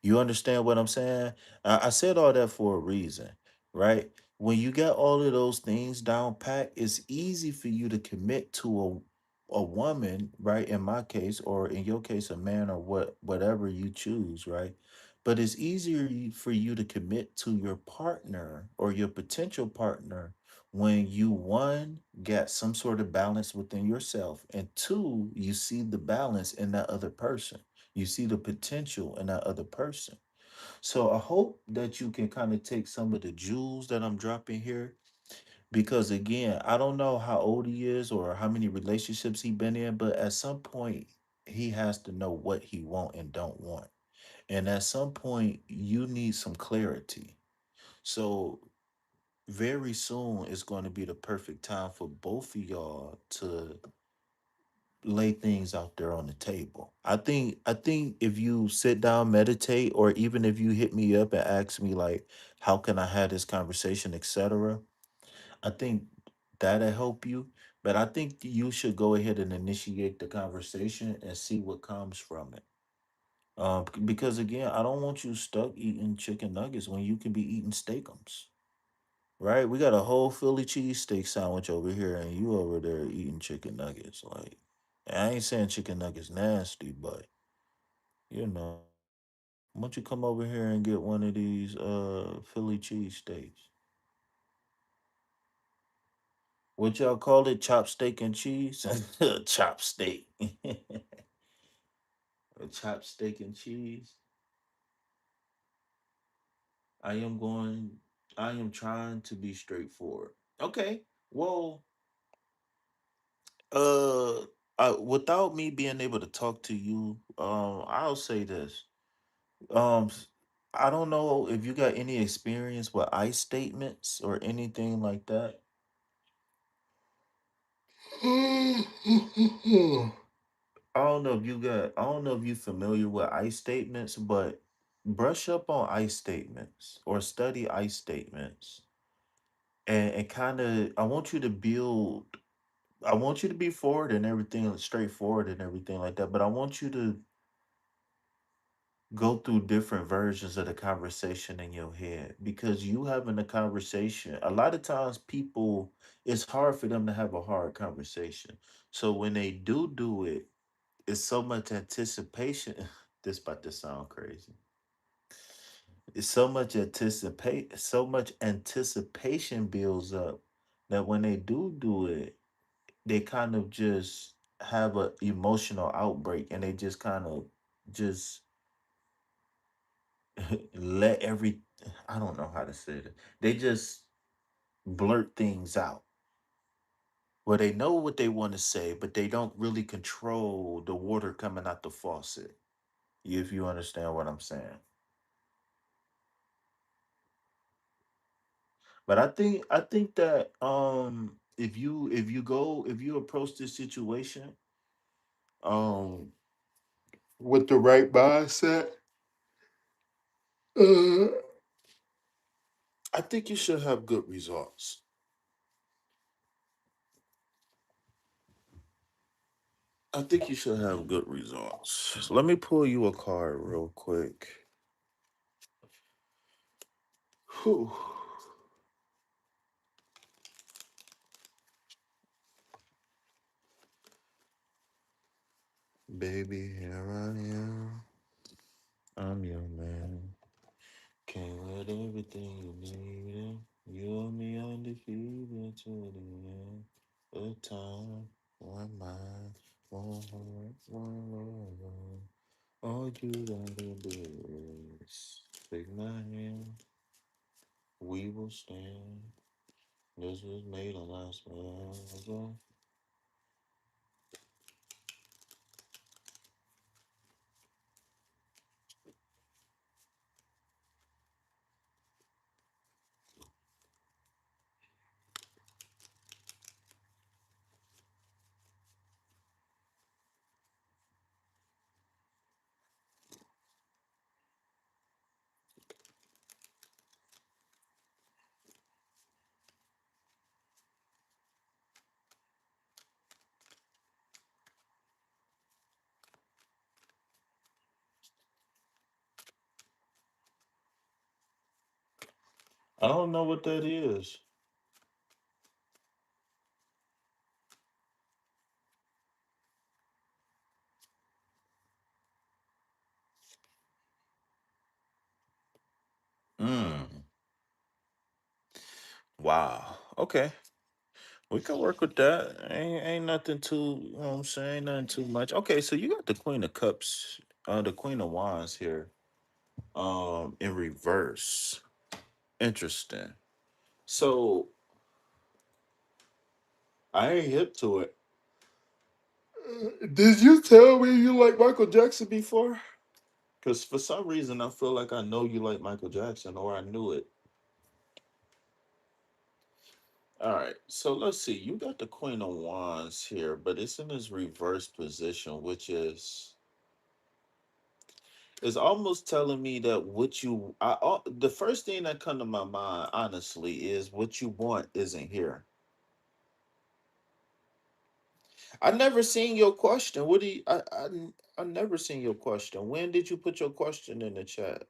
Speaker 1: You understand what I'm saying? I said all that for a reason, right? When you get all of those things down pat, it's easy for you to commit to a woman, right? In my case, or in your case, a man, or whatever you choose, right? But it's easier for you to commit to your partner or your potential partner when you one get some sort of balance within yourself, and two, you see the balance in that other person. You see the potential in that other person. So I hope that you can kind of take some of the jewels that I'm dropping here, because again, I don't know how old he is or how many relationships he been in, but at some point he has to know what he want and don't want. And at some point you need some clarity. So very soon it's going to be the perfect time for both of y'all to lay things out there on the table. I think if you sit down, meditate, or even if you hit me up and ask me like, how can I have this conversation, etc. I think that'll help you. But I think you should go ahead and initiate the conversation and see what comes from it. Because again, I don't want you stuck eating chicken nuggets when you can be eating steakums. Right? We got a whole Philly cheesesteak sandwich over here, and you over there eating chicken nuggets. Like, I ain't saying chicken nuggets nasty, but you know, why don't you come over here and get one of these Philly cheesesteaks? What y'all call it? Chopsteak and cheese? Chopsteak. A chopsteak and cheese. I am going. I am trying to be straightforward. Okay. Well, Uh, without me being able to talk to you, I'll say this. S- I don't know if you got any experience with I statements or anything like that. I don't know if you got. I don't know if you're familiar with I statements, but brush up on I statements or study I statements, and kind of I want you to build. I want you to be forward and everything, straightforward and everything like that. But I want you to go through different versions of the conversation in your head, because you having a conversation, a lot of times people, it's hard for them to have a hard conversation. So when they do it, it's so much anticipation. This about to sound crazy. It's so much anticipation builds up that when they do it, they kind of just have a emotional outbreak, and they just kind of just let every, I don't know how to say it. They just blurt things out. Well, they know what they want to say, but they don't really control the water coming out the faucet. If you understand what I'm saying. But I think that if you approach this situation um with the right mindset, uh, I think you should have good results. I think you should have good results. So let me pull you a card real quick. Whew. Baby, here I am. I'm your man. Can't let everything you need. You and me undefeated to the end. A time, one mind, one heart, one love. All you gotta do is take my hand. We will stand. This was made a last forever. I don't know what that is. Mm. Wow. Okay. We can work with that. Ain't nothing too, you know what I'm saying? Ain't nothing too much. Okay, so you got the Queen of Cups, the Queen of Wands here, in reverse. Interesting. So I ain't hip to it. Did you tell me you like Michael Jackson before? Because for some reason I feel like I know you like Michael Jackson, or I knew it. All right, so let's see. You got the Queen of Wands here, but it's in this reverse position, which is almost telling me that the first thing that come to my mind, honestly, is what you want isn't here. I never seen your question. What do you? I never seen your question. When did you put your question in the chat?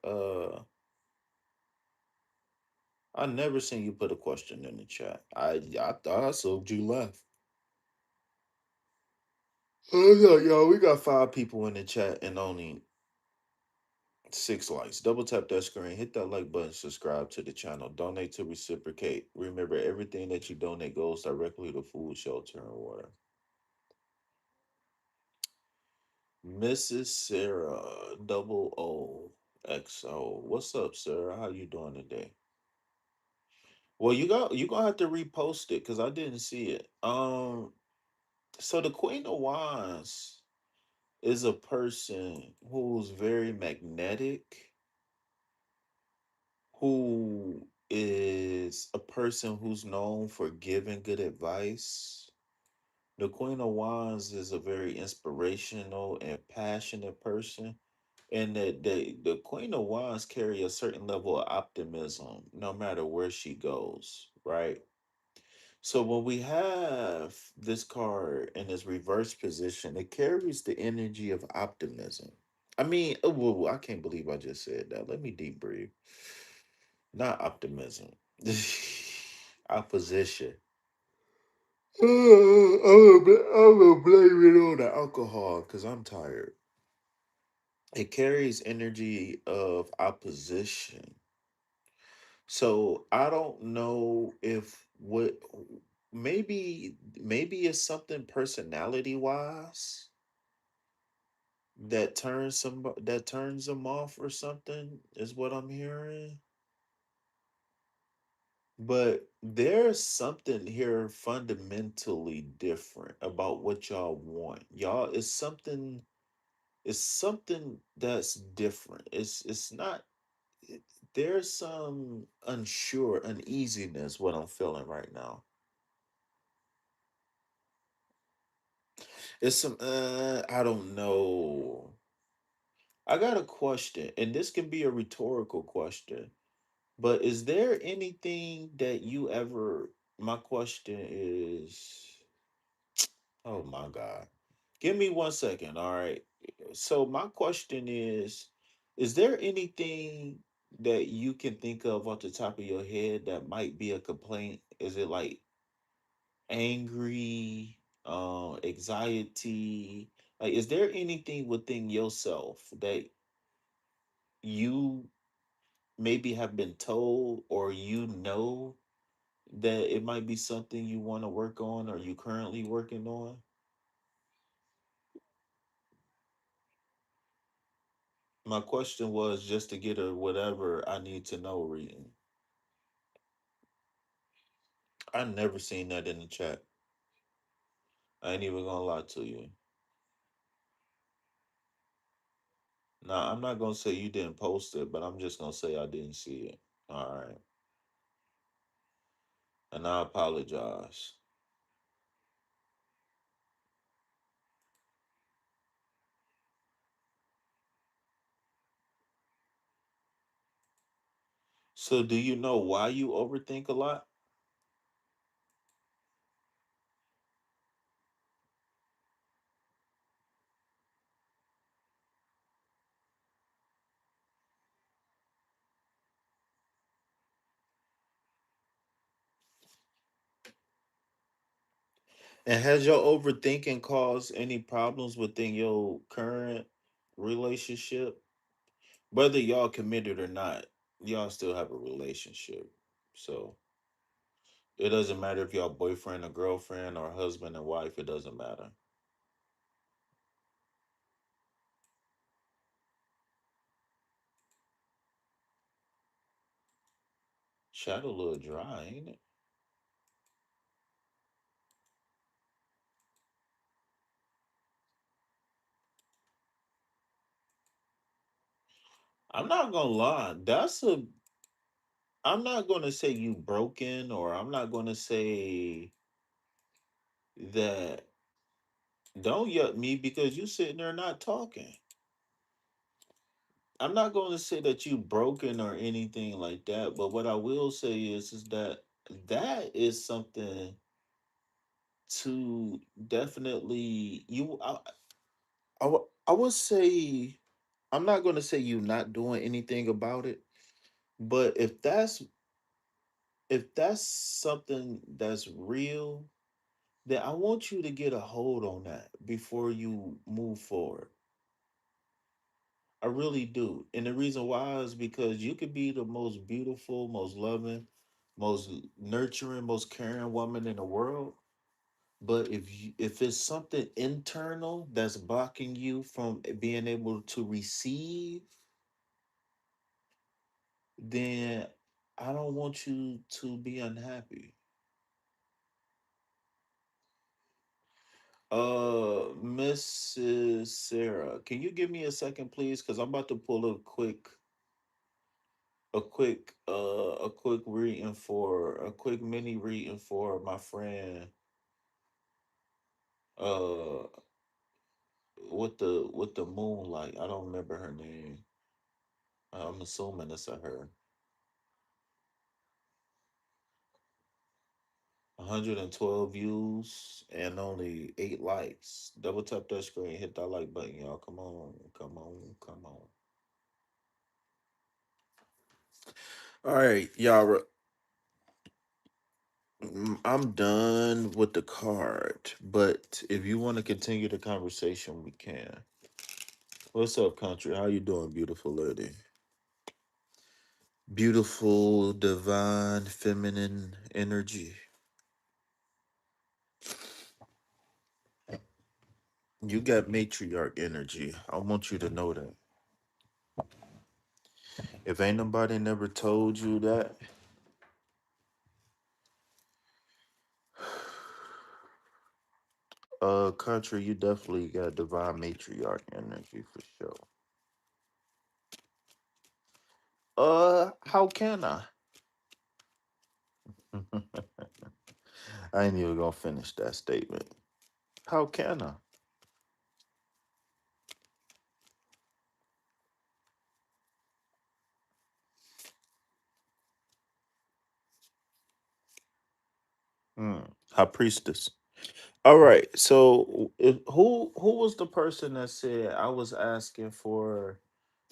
Speaker 1: I never seen you put a question in the chat. I thought I saw you left. Oh yeah, yo, we got 5 people in the chat and only 6 likes. Double tap that screen, hit that like button, subscribe to the channel, donate to reciprocate. Remember, everything that you donate goes directly to food, shelter, and water. Mrs. Sarah, double O X O. What's up, Sarah? How you doing today? Well, you gonna have to repost it because I didn't see it. So the Queen of Wands is a person who's very magnetic, who is a person who's known for giving good advice. The Queen of Wands is a very inspirational and passionate person. And the Queen of Wands carry a certain level of optimism no matter where she goes, right? So when we have this card in its reverse position, it carries the energy of optimism. I mean, oh, whoa, I can't believe I just said that. Let me deep breathe. Not optimism. Opposition. I'm gonna blame it on the alcohol because I'm tired. It carries energy of opposition. So I don't know if what maybe it's something personality wise that turns them off or something is what I'm hearing. But there's something here fundamentally different about what y'all want. Y'all it's something that's different. It's not it, there's some uneasiness what I'm feeling right now. It's some I don't know. I got a question, and this can be a rhetorical question. But is there anything that you ever my question is oh my God. Give me 1 second, all right. So my question is there anything that you can think of off the top of your head that might be a complaint? Is it like angry, anxiety? Like, is there anything within yourself that you maybe have been told or you know that it might be something you want to work on or you currently working on? My question was just to get a whatever I need to know reading. I never seen that in the chat. I ain't even gonna lie to you. Now I'm not gonna say you didn't post it, but I'm just gonna say I didn't see it. All right, and I apologize. So do you know why you overthink a lot? And has your overthinking caused any problems within your current relationship? Whether y'all committed or not, y'all still have a relationship. So it doesn't matter if y'all boyfriend or girlfriend or husband and wife, it doesn't matter. Chat a little dry, ain't it? I'm not gonna lie. I'm not gonna say you broken, or I'm not gonna say that don't yuck me because you sitting there not talking. I'm not gonna say that you broken or anything like that, but what I will say is that that is something to definitely I would say I'm not gonna say you not doing anything about it, but if that's something that's real, then I want you to get a hold on that before you move forward. I really do. And the reason why is because you could be the most beautiful, most loving, most nurturing, most caring woman in the world. But if it's something internal that's blocking you from being able to receive, then I don't want you to be unhappy. Mrs. Sarah, can you give me a second, please? Because I'm about to pull a quick reading for a quick mini reading for my friend, uh, with the moonlight. I don't remember her name. I'm assuming it's a her. 112 views and only 8 likes. Double tap that screen, hit that like button, y'all. Come on, come on, come on. All right, y'all. I'm done with the card, but if you want to continue the conversation, we can. What's up, country? How you doing, beautiful lady? Beautiful, divine, feminine energy. You got matriarch energy. I want you to know that. If ain't nobody never told you that, country, you definitely got divine matriarch energy for sure. How can I? I ain't even gonna finish that statement. How can I? High priestess. All right. So, who was the person that said I was asking for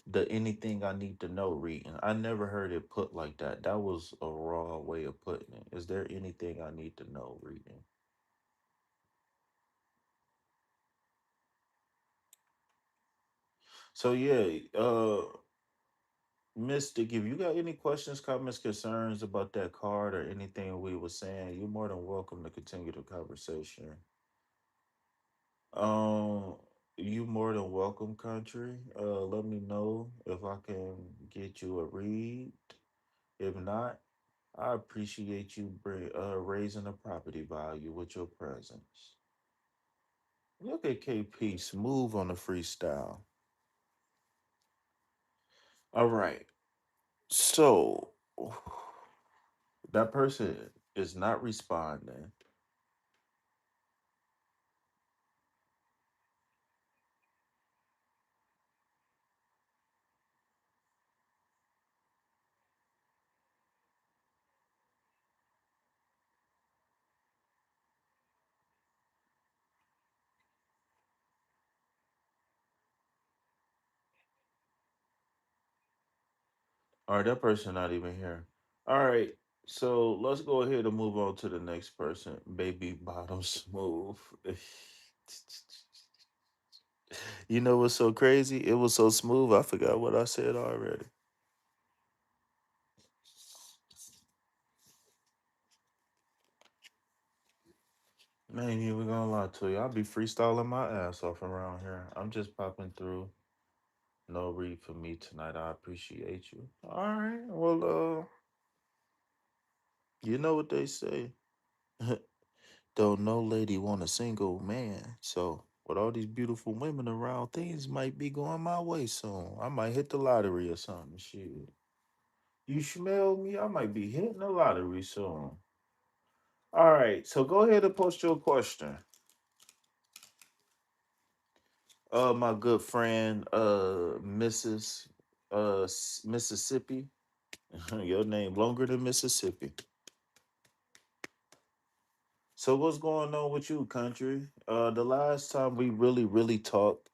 Speaker 1: the anything I need to know reading? I never heard it put like that. That was a raw way of putting it. Is there anything I need to know reading? So yeah, Mystic, if you got any questions, comments, concerns about that card or anything we were saying, you're more than welcome to continue the conversation. Um, you more than welcome, country. Let me know if I can get you a read. If not, I appreciate you raising the property value with your presence. Look at KP smooth on the freestyle. All right. So that person is not responding. All right, that person not even here. All right, so let's go ahead and move on to the next person. Baby bottom smooth. You know what's so crazy? It was so smooth. I forgot what I said already. Man, ain't even gonna lie to you. I'll be freestyling my ass off around here. I'm just popping through. No read for me tonight. I appreciate you. All right. Well, you know what they say. Don't no lady want a single man. So with all these beautiful women around, things might be going my way soon. I might hit the lottery or something. Shit. You smell me? I might be hitting the lottery soon. All right. So go ahead and post your question. My good friend, Mrs. Mississippi. Your name longer than Mississippi. So what's going on with you, country? The last time we really talked,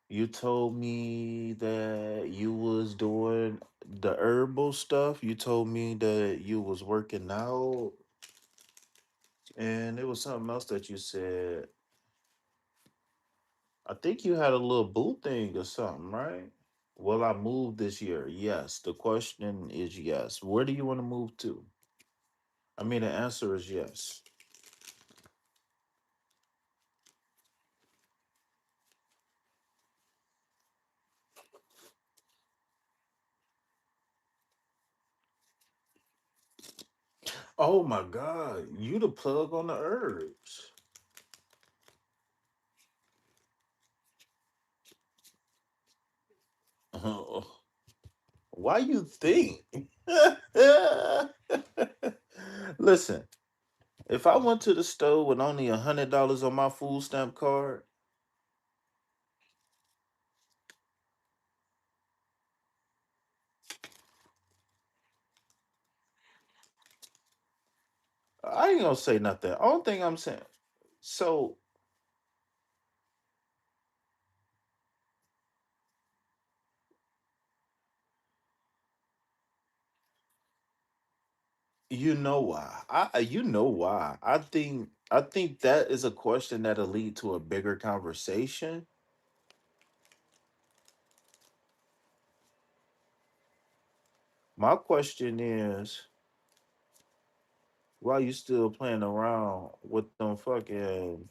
Speaker 1: you told me that you was doing the herbal stuff. You told me that you was working out, and it was something else that you said. I think you had a little boo thing or something, right? Will I move this year? Yes. The question is yes. Where do you want to move to? I mean, the answer is yes. Oh my God, you the plug on the herbs. Why you think? Listen, if I went to the store with only $100 on my food stamp card, I ain't gonna say nothing. Only thing I'm saying. So you know why? You know why? I think that is a question that'll lead to a bigger conversation. My question is, why you still playing around with them fucking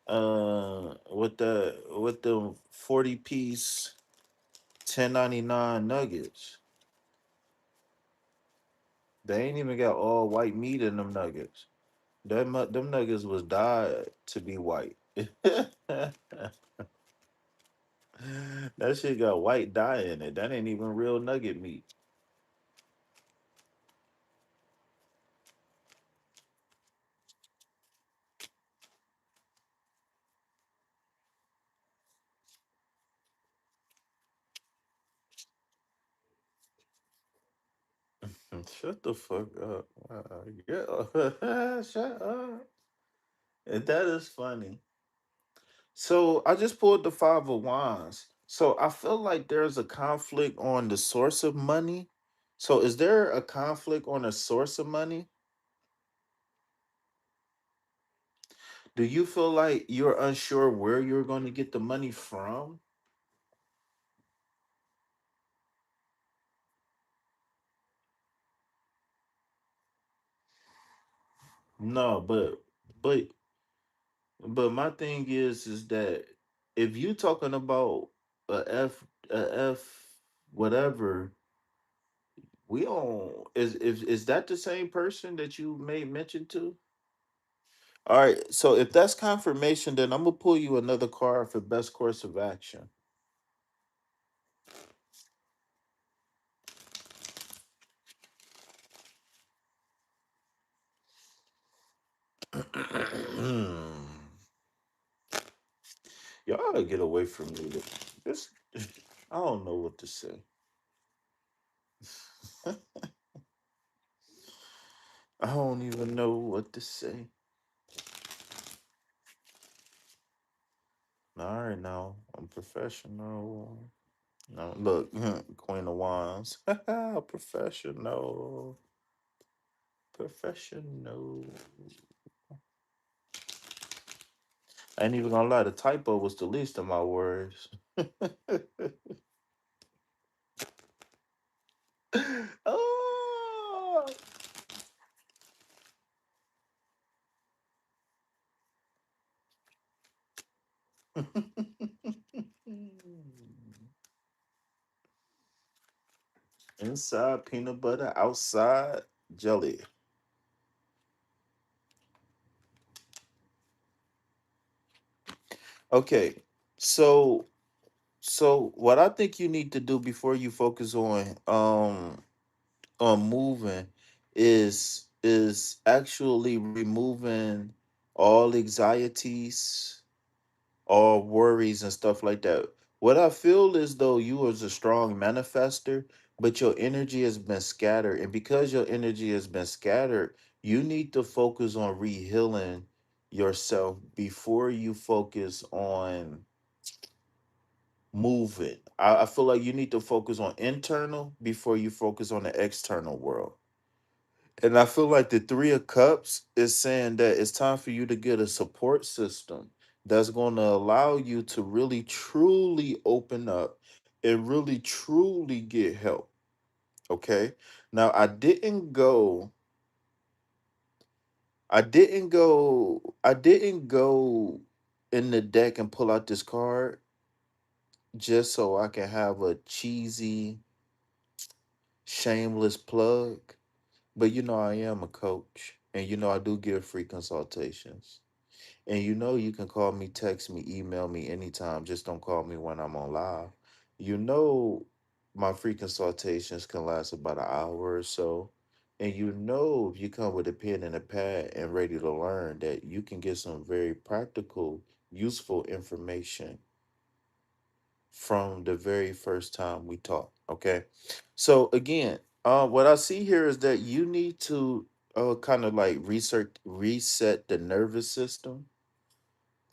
Speaker 1: with the 40-piece 1099 nuggets? They ain't even got all white meat in them nuggets. Them nuggets was dyed to be white. That shit got white dye in it. That ain't even real nugget meat. Shut the fuck up. Yeah. Shut up. And that is funny. So I just pulled the five of wands. So I feel like there's a conflict on the source of money. So is there a conflict on the source of money? Do you feel like you're unsure where you're going to get the money from? No, but but my thing is that if you talking about a F whatever, we don't is that the same person that you made mention to? All right, so if that's confirmation, then I'm gonna pull you another card for best course of action. Y'all gotta get away from me. This I don't know what to say. I don't even know what to say. All right, now I'm professional. No, look, Queen of Wands. Professional. Professional. I ain't even gonna lie, the typo was the least of my worries. Oh. Inside peanut butter, outside jelly. Okay, so what I think you need to do before you focus on moving is actually removing all anxieties, all worries and stuff like that. What I feel is though you as a strong manifester, but your energy has been scattered, and because your energy has been scattered, you need to focus on re-healing yourself before you focus on moving. I feel like you need to focus on internal before you focus on the external world. And I feel like the Three of Cups is saying that it's time for you to get a support system that's going to allow you to really truly open up and really truly get help. Okay. Now, I didn't go in the deck and pull out this card just so I can have a cheesy, shameless plug. But I am a coach and I do give free consultations. And you can call me, text me, email me anytime. Just don't call me when I'm on live. You know, my free consultations can last about an hour or so. And if you come with a pen and a pad and ready to learn, that you can get some very practical, useful information from the very first time we talk. Okay. So again, what I see here is that you need to kind of like reset the nervous system.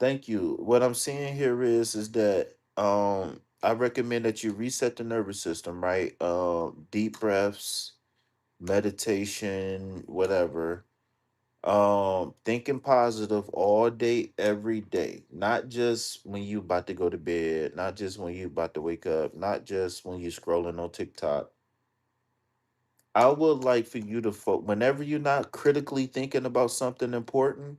Speaker 1: Thank you. What I'm seeing here is that I recommend that you reset the nervous system, right? Deep breaths, meditation, whatever. Thinking positive all day, every day. Not just when you about to go to bed, not just when you about to wake up, not just when you're scrolling on TikTok. I would like for you to whenever you're not critically thinking about something important,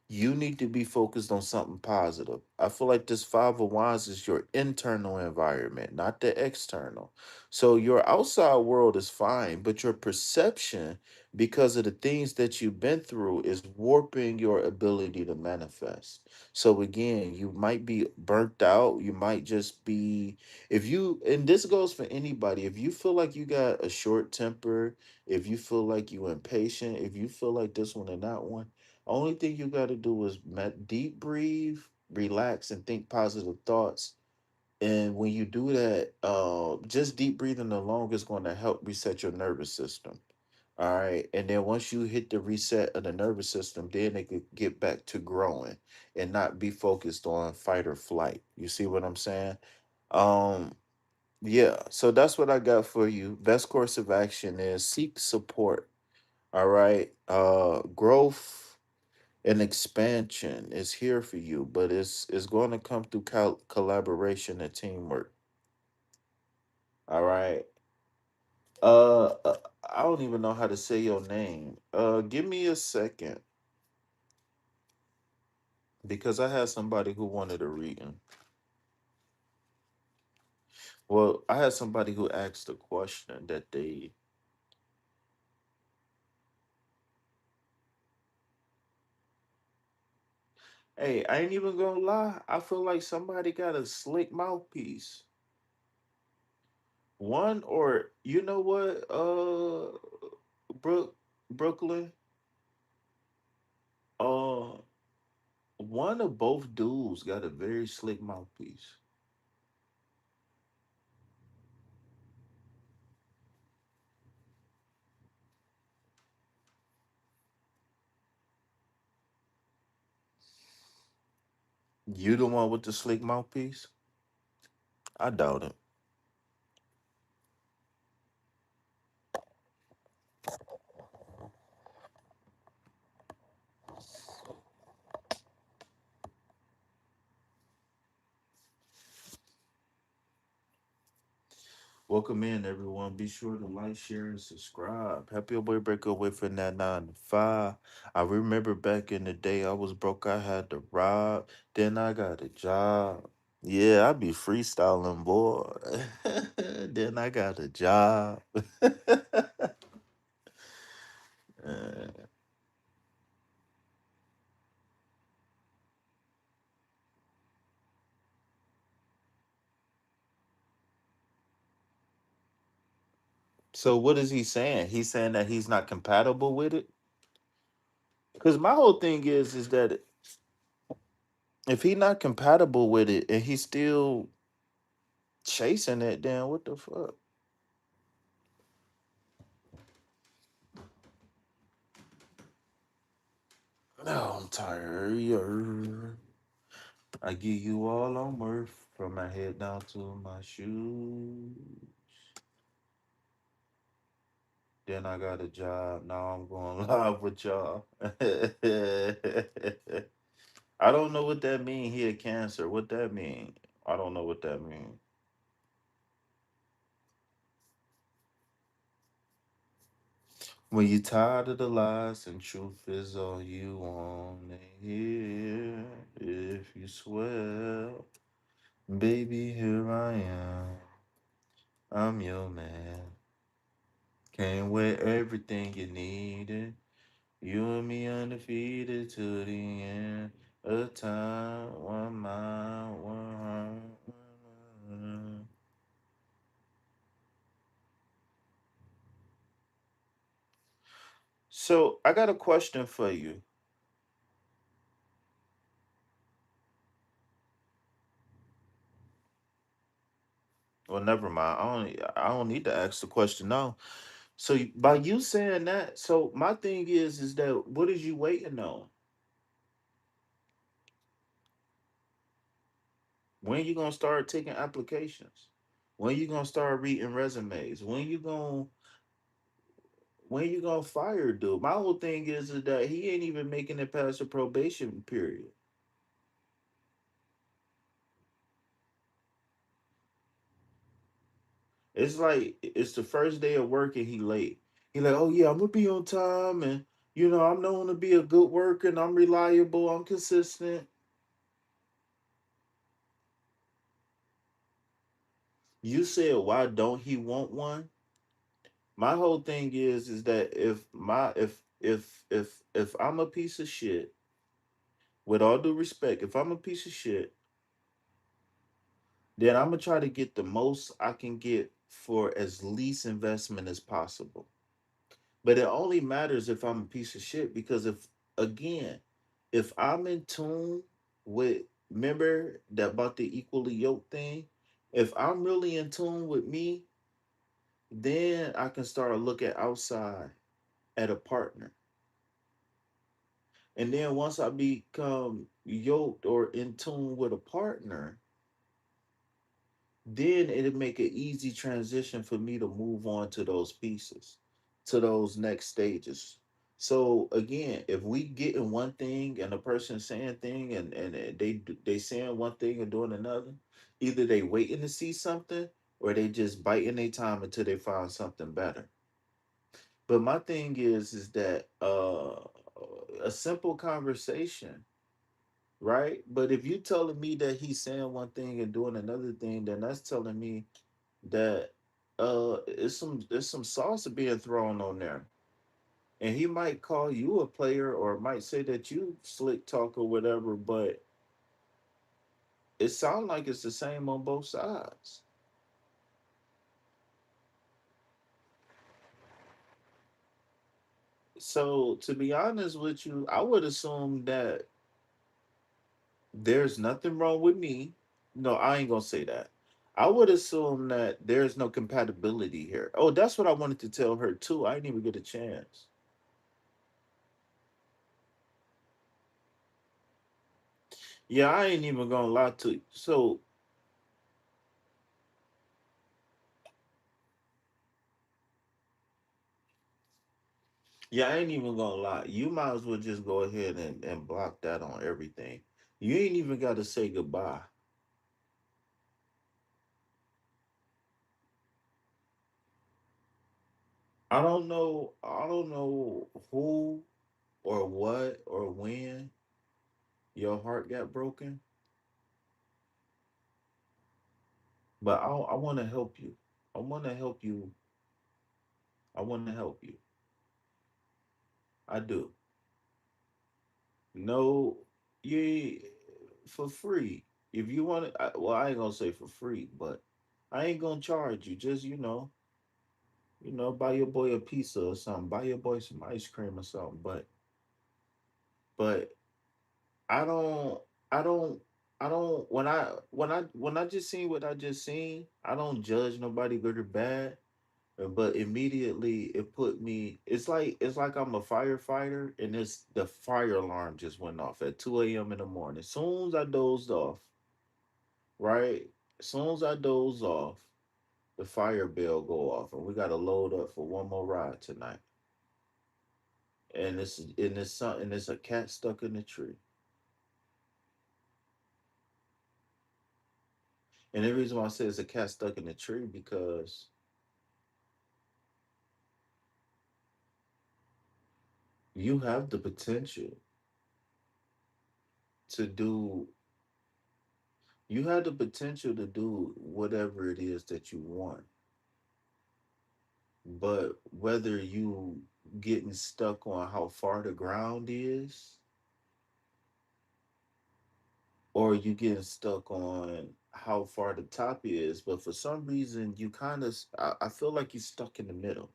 Speaker 1: you need to be focused on something positive. I feel like this five of wands is your internal environment, not the external. So your outside world is fine, but your perception, because of the things that you've been through, is warping your ability to manifest. So again, you might be burnt out. You might just be, if you, and this goes for anybody, if you feel like you got a short temper, if you feel like you impatient, if you feel like this one and that one, only thing you got to do is deep breathe, relax, and think positive thoughts. And when you do that, just deep breathing alone is going to help reset your nervous system. All right. And then once you hit the reset of the nervous system, then they could get back to growing and not be focused on fight or flight. You see what I'm saying? Um, yeah. So that's what I got for you. Best course of action is seek support. All right. Growth and expansion is here for you, but it's going to come through collaboration and teamwork. All right. I don't even know how to say your name. Give me a second because I had somebody who wanted a reading. Well, I had somebody who asked a question that they. Hey, I ain't even gonna lie. I feel like somebody got a slick mouthpiece. One or you know what? Brooklyn. Uh, One of both dudes got a very slick mouthpiece. You the one with the slick mouthpiece? I doubt it. Welcome in, everyone. Be sure to like, share, and subscribe. Help your boy break away from that 9 to 5. I remember back in the day, I was broke. I had to rob. Then I got a job. Yeah, I be freestyling, boy. Then I got a job. Uh, so what is he saying? He's saying that he's not compatible with it. Because my whole thing is that if he not compatible with it and he's still chasing it, then what the fuck? No, I'm tired. I give you all on worth from my head down to my shoes. Then I got a job. Now I'm going live with y'all. I don't know what that mean. He had cancer. What that mean? I don't know what that mean. When you tired of the lies and truth is all you want to hear, if you swear, baby, here I am. I'm your man. Can't wear everything you needed. You and me undefeated to the end. A time, one mind, one heart. So I got a question for you. Well, never mind. I don't need to ask the question now. So by you saying that, so my thing is that what is you waiting on? When you gonna start taking applications? When you gonna start reading resumes? When you gonna fire dude? My whole thing is that he ain't even making it past the probation period. It's like it's the first day of work and he late. He like, oh yeah, I'm gonna be on time and I'm known to be a good worker and I'm reliable, I'm consistent. You said why don't he want one? My whole thing is that if I'm a piece of shit, with all due respect, if I'm a piece of shit, then I'm gonna try to get the most I can get for as least investment as possible. But it only matters if I'm a piece of shit because again, if I'm in tune with, remember that about the equally yoked thing, if I'm really in tune with me, then I can start looking outside at a partner. And then once I become yoked or in tune with a partner, then it'll make an easy transition for me to move on to those pieces, to those next stages. So again, if we get in one thing and a person saying thing and they saying one thing and doing another, either they waiting to see something or they just biting their time until they find something better. But my thing is that a simple conversation, right? But if you telling me that he's saying one thing and doing another thing, then that's telling me that it's some sauce being thrown on there. And he might call you a player or might say that you slick talk or whatever, but it sounds like it's the same on both sides. So to be honest with you, I would assume that there's nothing wrong with me. No, I ain't gonna say that. I would assume that there's no compatibility here. Oh, that's what I wanted to tell her too. I didn't even get a chance. Yeah, I ain't even gonna lie to you. So yeah, I ain't even gonna lie. You might as well just go ahead and block that on everything. You ain't even gotta say goodbye. I don't know who or what or when your heart got broken, but I want to help you. I want to help you. I want to help you. I do. No, you for free. If you want to, well, I ain't gonna say for free, but I ain't gonna charge you. Just buy your boy a pizza or something. Buy your boy some ice cream or something. But I don't, I don't, I don't. When I just seen what I just seen, I don't judge nobody good or bad. But immediately it put me. It's like I'm a firefighter, and it's the fire alarm just went off at 2 a.m. in the morning. As soon as I dozed off, right? As soon as I dozed off, the fire bell go off, and we got to load up for one more ride tonight. And it's a cat stuck in the tree. And the reason why I say it's a cat stuck in the tree because you have the potential to do you have the potential to do whatever it is that you want. But whether you getting stuck on how far the ground is or you getting stuck on how far the top is, but for some reason you kind of I feel like you're stuck in the middle.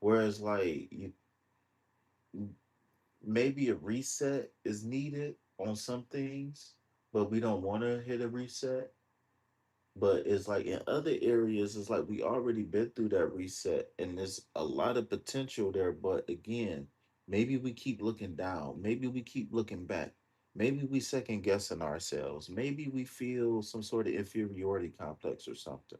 Speaker 1: Whereas like you maybe a reset is needed on some things, but we don't want to hit a reset. But it's like in other areas, it's like we already been through that reset and there's a lot of potential there. But again, maybe we keep looking down. Maybe we keep looking back. Maybe we second guessing ourselves. Maybe we feel some sort of inferiority complex or something.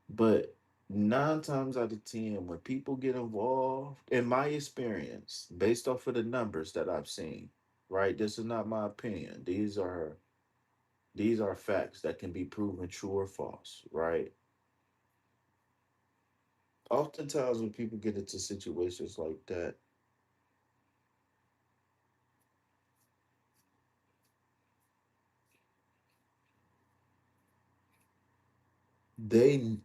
Speaker 1: But 9 times out of 10, when people get involved, in my experience, based off of the numbers that I've seen, right? This is not my opinion. These are facts that can be proven true or false, right? Oftentimes when people get into situations like that, they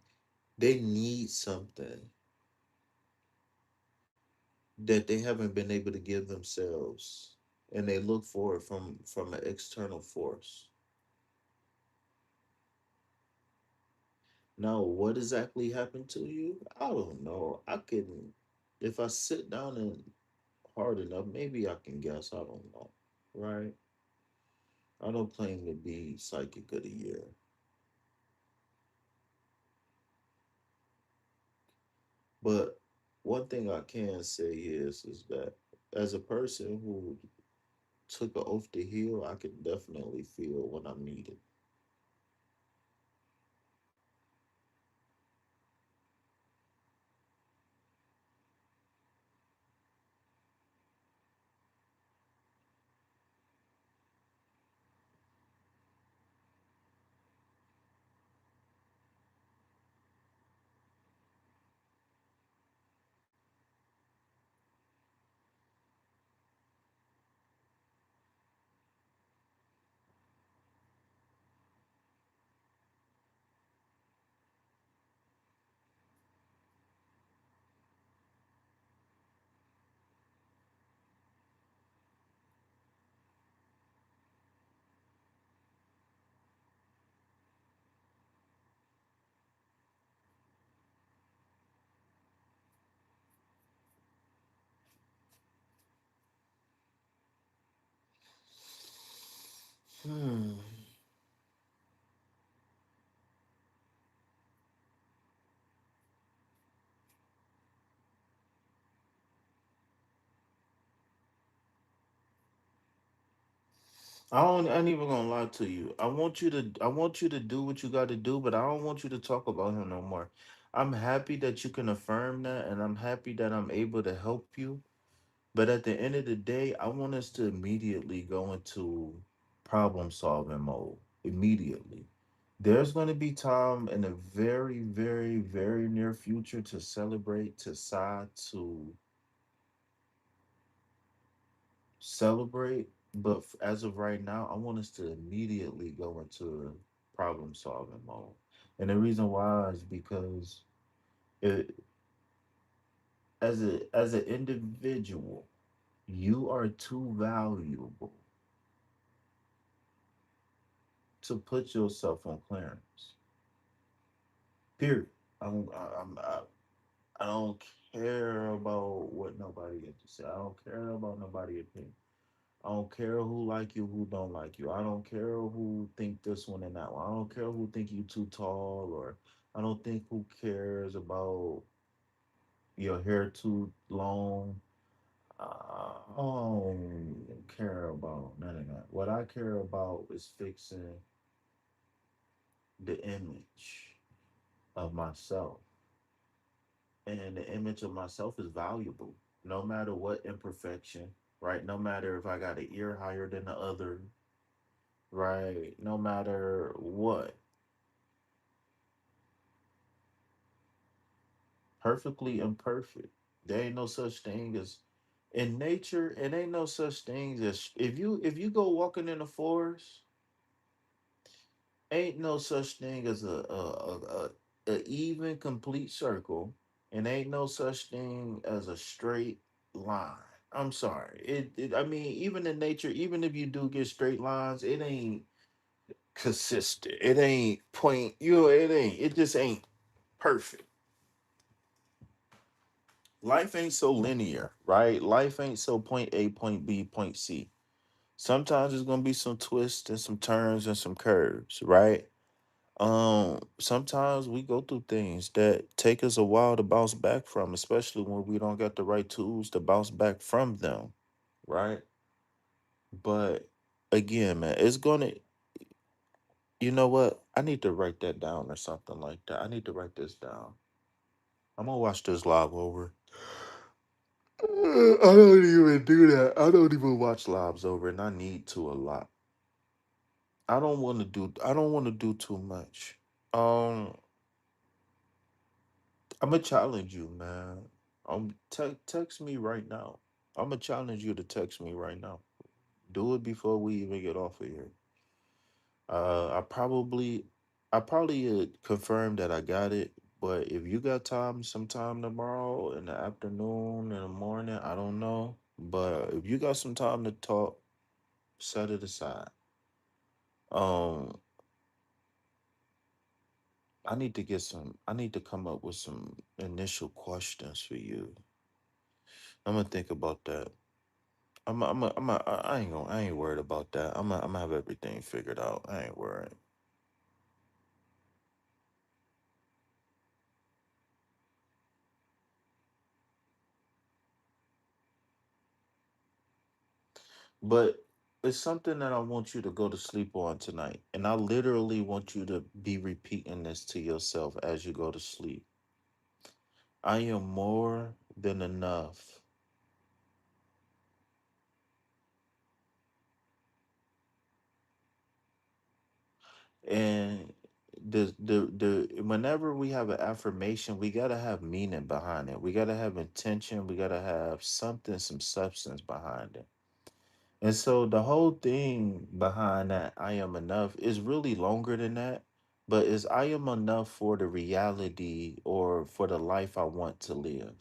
Speaker 1: they need something that they haven't been able to give themselves, and they look for it from an external force. Now, what exactly happened to you? I don't know. I can, if I sit down and hard enough, maybe I can guess. I don't know, right? I don't claim to be psychic of the year, but one thing I can say is that as a person who took an oath to heal, I can definitely feel when I'm needed. Hmm. I ain't even gonna lie to you. I want you to do what you got to do, but I don't want you to talk about him no more. I'm happy that you can affirm that, and I'm happy that I'm able to help you. But at the end of the day, I want us to immediately go into problem solving mode. Immediately. There's going to be time in the very, very, very near future to celebrate, to sigh, to celebrate. But as of right now, I want us to immediately go into problem solving mode. And the reason why is because it, as an individual, you are too valuable to put yourself on clearance. Period. I don't care about what nobody has to say. I don't care about nobody's opinion. I don't care who like you, who don't like you. I don't care who think this one and that one. I don't care who think you too tall, or I don't think who cares about your hair too long. I don't care about none of that. What I care about is fixing the image of myself. And the image of myself is valuable, no matter what imperfection, right? No matter if I got an ear higher than the other, right? No matter what, perfectly imperfect. There ain't no such thing as in nature. It ain't no such thing as if you go walking in the forest, ain't no such thing as a even complete circle, and ain't no such thing as a straight line. I'm sorry. I mean, even in nature, even if you do get straight lines, it ain't consistent. It ain't point. It ain't. It just ain't perfect. Life ain't so linear, right? Life ain't so point A, point B, point C. Sometimes there's gonna be some twists and some turns and some curves, right? Sometimes we go through things that take us a while to bounce back from, especially when we don't got the right tools to bounce back from them, right? But again, man, it's gonna, you know what? I need to write that down or something like that. I need to write this down. I'm gonna watch this live over. I don't even do that. I don't even watch lives over, and I need to a lot. I don't want to do too much. Um, I'm gonna challenge you, man. Text me right now. I'm gonna challenge you to text me right now. Do it before we even get off of here. I probably confirm that I got it. But if you got time, sometime tomorrow in the afternoon, in the morning, I don't know. But if you got some time to talk, set it aside. Um, I need to come up with some initial questions for you. I'm gonna think about that. I ain't worried about that. I'm gonna have everything figured out. I ain't worried. But it's something that I want you to go to sleep on tonight. And I literally want you to be repeating this to yourself as you go to sleep. I am more than enough. And the whenever we have an affirmation, we gotta have meaning behind it. We gotta have intention. We gotta have something, some substance behind it. And so the whole thing behind that I am enough is really longer than that, but is I am enough for the reality or for the life I want to live.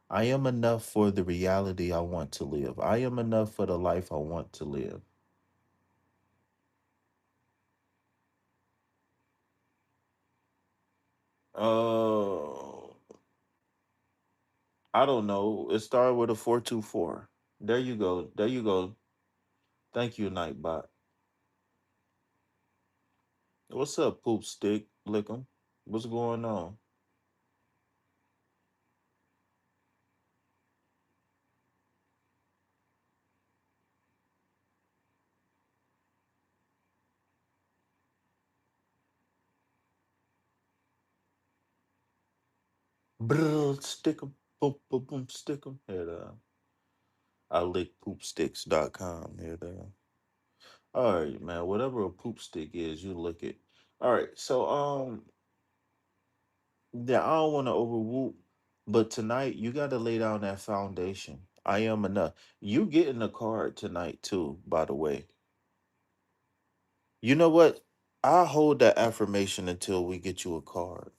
Speaker 1: I am enough for the reality I want to live. I am enough for the life I want to live. Uh, I don't know. It started with a 424. There you go. There you go. Thank you, Nightbot. What's up, poop stick? Lick 'em. What's going on? Brr, stick 'em. Boom, boom, boom, stick 'em. Here, I lick poopsticks.com. Here, there. All right, man. Whatever a poop stick is, you lick it. All right. So, yeah, I don't want to overwhoop, but tonight you got to lay down that foundation. I am enough. You getting a card tonight too, by the way. You know what? I hold that affirmation until we get you a card.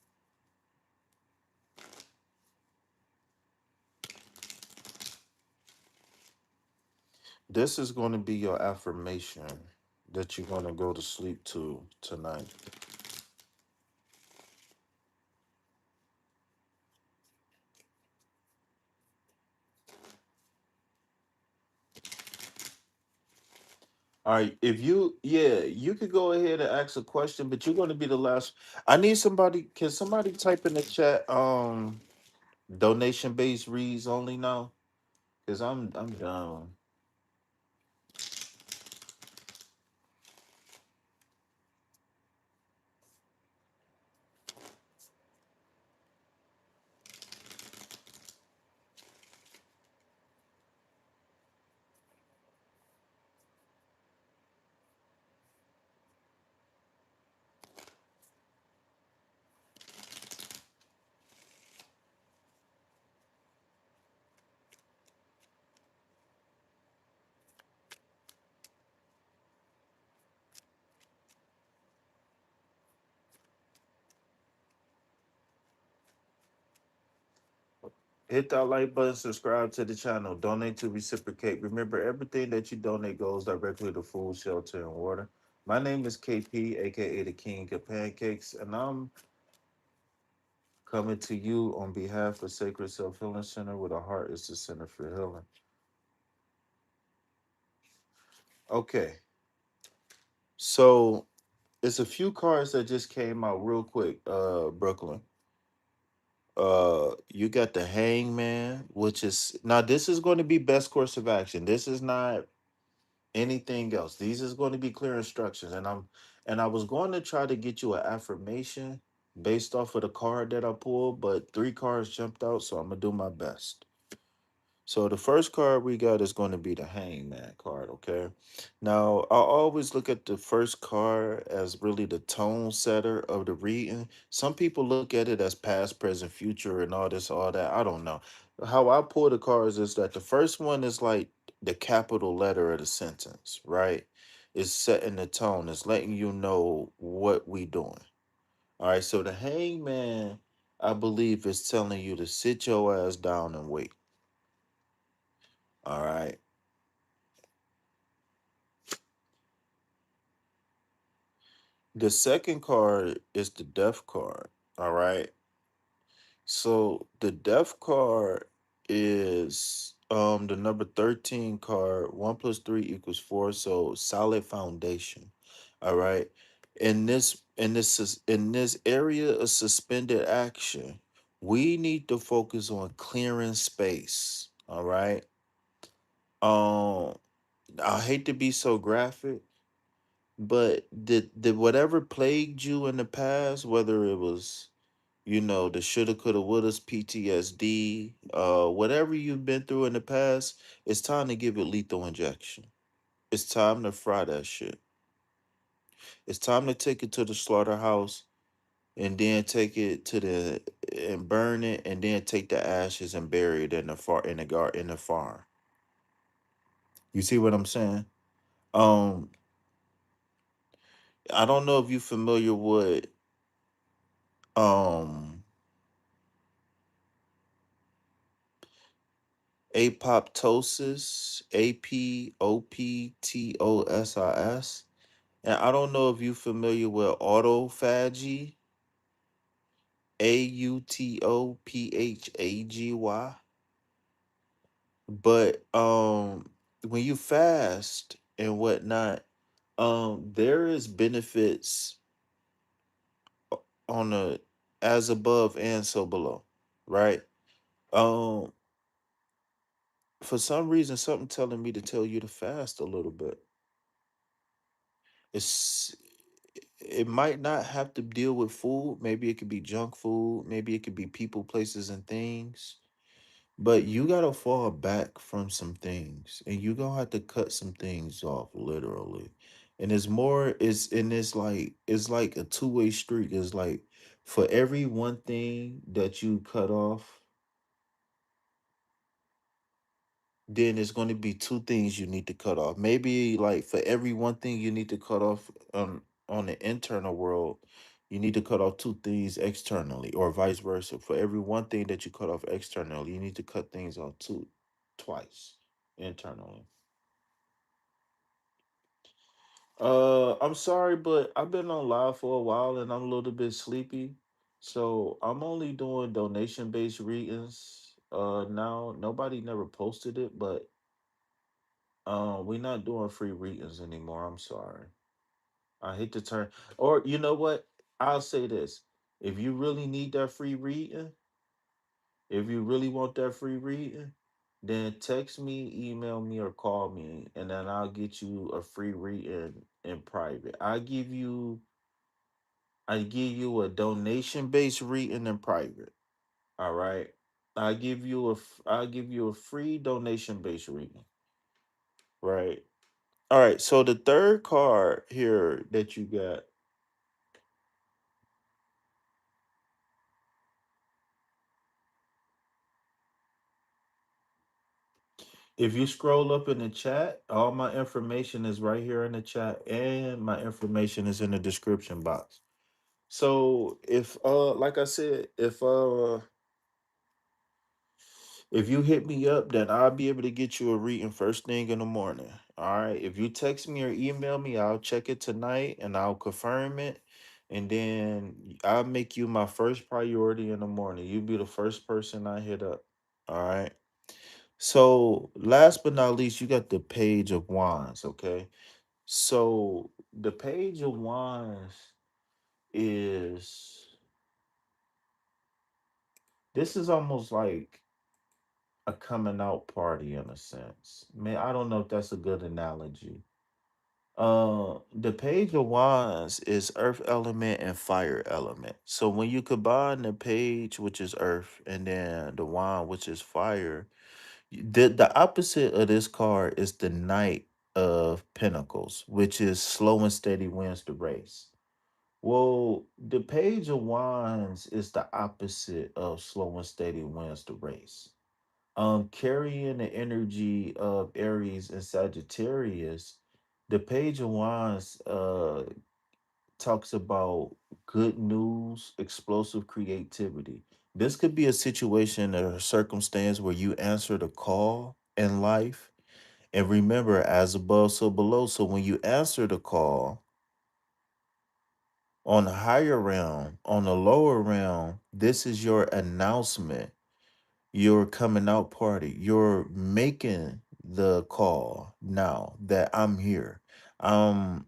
Speaker 1: This is going to be your affirmation that you're going to go to sleep to tonight. All right, if you, yeah, you could go ahead and ask a question, but you're going to be the last. I need somebody. Can somebody type in the chat? Donation based reads only now, because I'm done. Hit that like button, subscribe to the channel, donate to reciprocate. Remember, everything that you donate goes directly to food, shelter, and water. My name is KP, aka the King of Pancakes, and I'm coming to you on behalf of Sacred Self Healing Center, where the heart is the center for healing. Okay, so It's a few cards that just came out real quick. Brooklyn. You got the Hangman, which is now this is going to be best course of action. This is not anything else. These is going to be clear instructions, and I was going to try to get you an affirmation based off of the card that I pulled, but three cards jumped out, so I'm gonna do my best. So the first card we got is going to be the Hangman card, okay? Now, I always look at the first card as really the tone setter of the reading. Some people look at it as past, present, future, and all this, all that. I don't know. How I pull the cards is that the first one is like the capital letter of the sentence, right? It's setting the tone, it's letting you know what we doing. All right, so the Hangman, I believe, is telling you to sit your ass down and wait. All right. The second card is the death card. All right. So the death card is the number 13 card. 1 plus 3 equals 4. So solid foundation. All right. In this area of suspended action, we need to focus on clearing space. All right. Um I hate to be so graphic, but did whatever plagued you in the past, whether it was, the shoulda, coulda, wouldas, PTSD, whatever you've been through in the past, it's time to give it lethal injection. It's time to fry that shit. It's time to take it to the slaughterhouse and then take it to the and burn it and then take the ashes and bury it in the in the farm. You see what I'm saying? Um, I don't know if you're familiar with um apoptosis, apoptosis. And I don't know if you're familiar with autophagy, AUTOPHAGY. But when you fast and whatnot, there is benefits on the as above and so below, right? Um, for some reason, something telling me to tell you to fast a little bit. It's it might not have to deal with food. Maybe it could be junk food. Maybe it could be people, places, and things. But you gotta fall back from some things, and you gonna have to cut some things off, literally. And it's more. It's like a two-way street. It's like for every one thing that you cut off, then it's going to be two things you need to cut off. Maybe like for every one thing you need to cut off on the internal world, you need to cut off two things externally, or vice versa. For every one thing that you cut off externally, you need to cut things off twice internally. I'm sorry, but I've been on live for a while and I'm a little bit sleepy. So I'm only doing donation based readings. Now nobody never posted it, but we're not doing free readings anymore. I'm sorry. I hate to turn, or you know what? I'll say this. If you really need that free reading, if you really want that free reading, then text me, email me, or call me, and then I'll get you a free reading in private. I give you a donation based reading in private. All right. I'll give you a free donation based reading. Right. All right, so the third card here that you got, if you scroll up in the chat, all my information is right here in the chat, and my information is in the description box. So if like I said, if you hit me up, then I'll be able to get you a reading first thing in the morning. All right. If you text me or email me, I'll check it tonight and I'll confirm it. And then I'll make you my first priority in the morning. You'll be the first person I hit up. All right. So last but not least, you got the page of wands. Okay. So the Page of Wands is this is almost like a coming out party in a sense. Man, I don't know if that's a good analogy. The Page of Wands is earth element and fire element. So when you combine the page, which is earth, and then the wand, which is fire, the opposite of this card is the Knight of Pentacles, which is slow and steady wins the race. Well, the Page of Wands is the opposite of slow and steady wins the race. Carrying the energy of Aries and Sagittarius, the Page of Wands talks about good news, explosive creativity. This could be a situation or a circumstance where you answer the call in life. And remember, as above, so below. So when you answer the call on the higher realm, on the lower realm, this is your announcement, your coming out party. You're making the call now that I'm here. I'm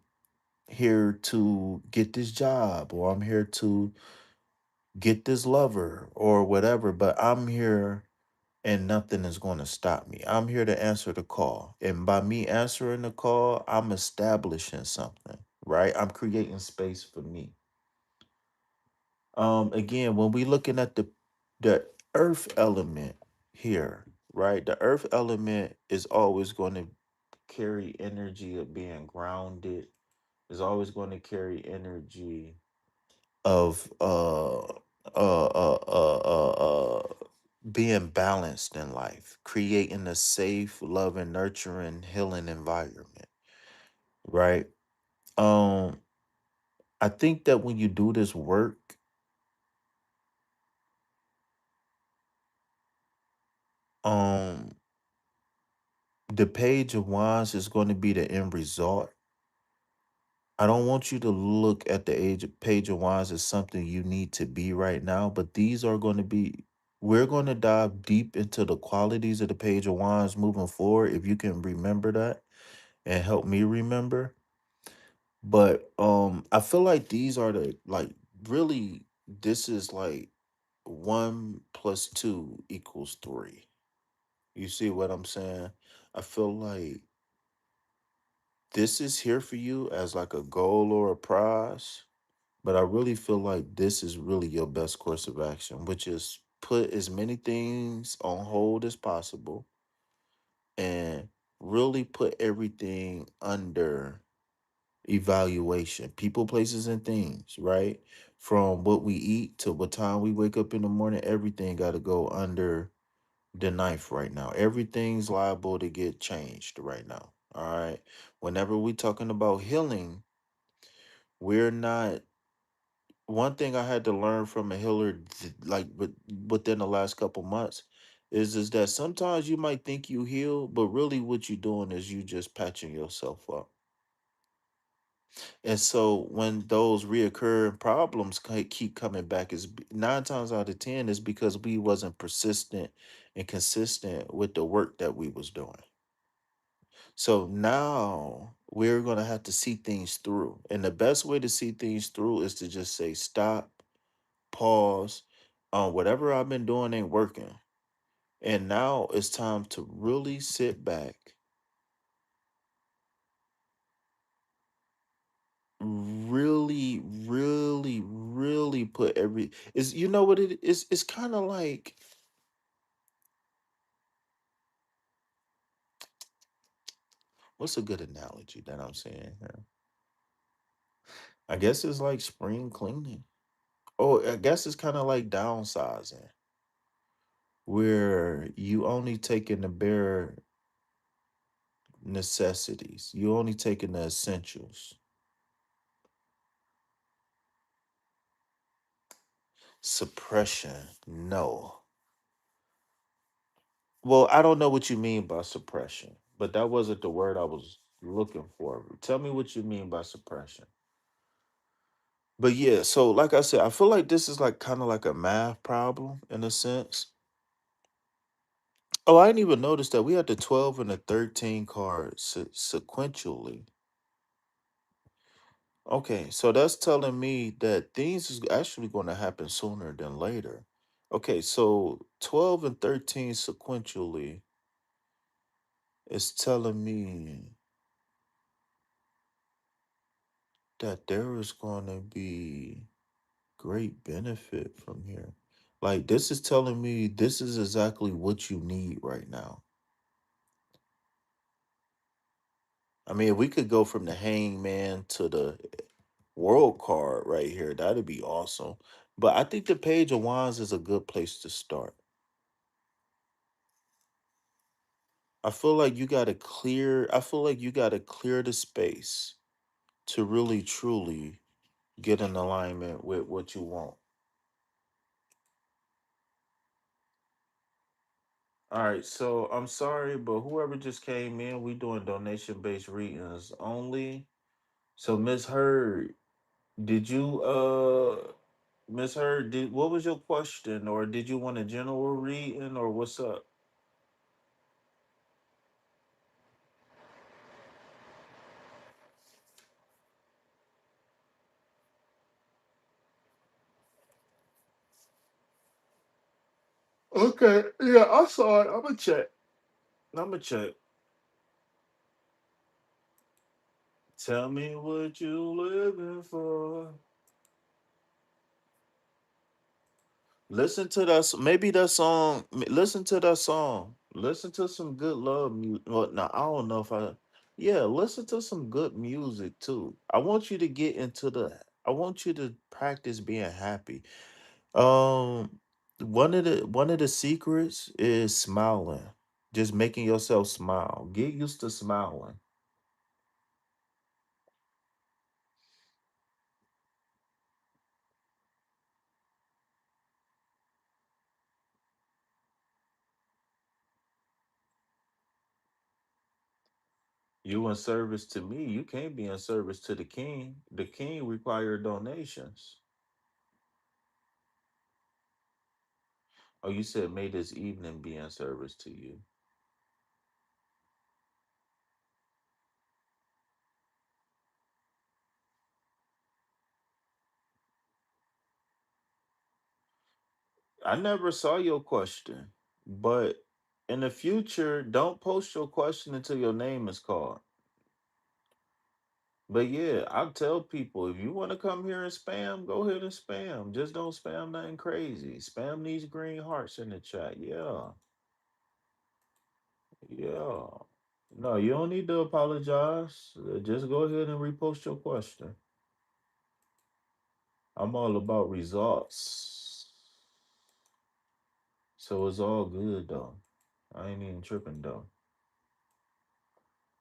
Speaker 1: here to get this job, or I'm here to get this lover, or whatever, but I'm here and nothing is going to stop me. I'm here to answer the call. And by me answering the call, I'm establishing something, right? I'm creating space for me. Again, when we looking at the earth element here, right? The earth element is always going to carry energy of being grounded, is always going to carry energy of being balanced in life, creating a safe, loving, nurturing, healing environment, right? Um, I think that when you do this work, um, the Page of Wands is going to be the end result. I don't want you to look at the Page of Wands as something you need to be right now, but these are going to be, we're going to dive deep into the qualities of the Page of Wands moving forward, if you can remember that and help me remember. But I feel like these are the, like, really, this is like 1 + 2 = 3. You see what I'm saying? I feel like this is here for you as like a goal or a prize, but I really feel like this is really your best course of action, which is put as many things on hold as possible and really put everything under evaluation. People, places, and things, right? From what we eat to what time we wake up in the morning, everything got to go under the knife right now. Everything's liable to get changed right now. All right. Whenever we talking about healing, we're not, one thing I had to learn from a healer, within the last couple months, is that sometimes you might think you heal, but really what you're doing is you just patching yourself up. And so when those reoccurring problems keep coming back, 9 times out of 10 is because we wasn't persistent and consistent with the work that we was doing. So now we're gonna have to see things through, and the best way to see things through is to just say stop, pause. Whatever I've been doing ain't working, and now it's time to really sit back, really put every, is, you know what it is, it's kind of like, what's a good analogy that I'm saying here? I guess it's like spring cleaning. Oh, I guess it's kind of like downsizing, where you only taking the bare necessities, you only taking the essentials. Suppression, no. Well, I don't know what you mean by suppression, but that wasn't the word I was looking for. Tell me what you mean by suppression. But yeah, so like I said, I feel like this is like kind of like a math problem in a sense. Oh, I didn't even notice that we had the 12 and the 13 cards sequentially. Okay, so that's telling me that things is actually going to happen sooner than later. Okay, so 12 and 13 sequentially is telling me that there is going to be great benefit from here. Like, this is telling me this is exactly what you need right now. I mean, if we could go from the hangman to the world card right here, that'd be awesome. But I think the page of wands is a good place to start. I feel like you got to clear the space to really truly get in alignment with what you want. All right, so I'm sorry, but whoever just came in, we doing donation based readings only. So Miss Heard, did you Miss Heard, did what was your question, or did you want a general reading, or what's up? Okay, yeah, I saw it. I'm gonna check. I'm gonna check. Tell me what you living for. Listen to that. Maybe that song. Listen to that song. Listen to some good love music. Well, now I don't know if I. Yeah, listen to some good music too. I want you to get into the. I want you to practice being happy. Um, one of the secrets is smiling. Just making yourself smile. Get used to smiling. You in service to me. You can't be in service to the king. The king require donations. Oh, you said may this evening be in service to you. I never saw your question, but in the future, don't post your question until your name is called. But yeah, I tell people if you want to come here and spam, go ahead and spam. Just don't spam nothing crazy. Spam these green hearts in the chat. Yeah, yeah. No, you don't need to apologize. Just go ahead and repost your question. I'm all about results. So it's all good though. I ain't even tripping though.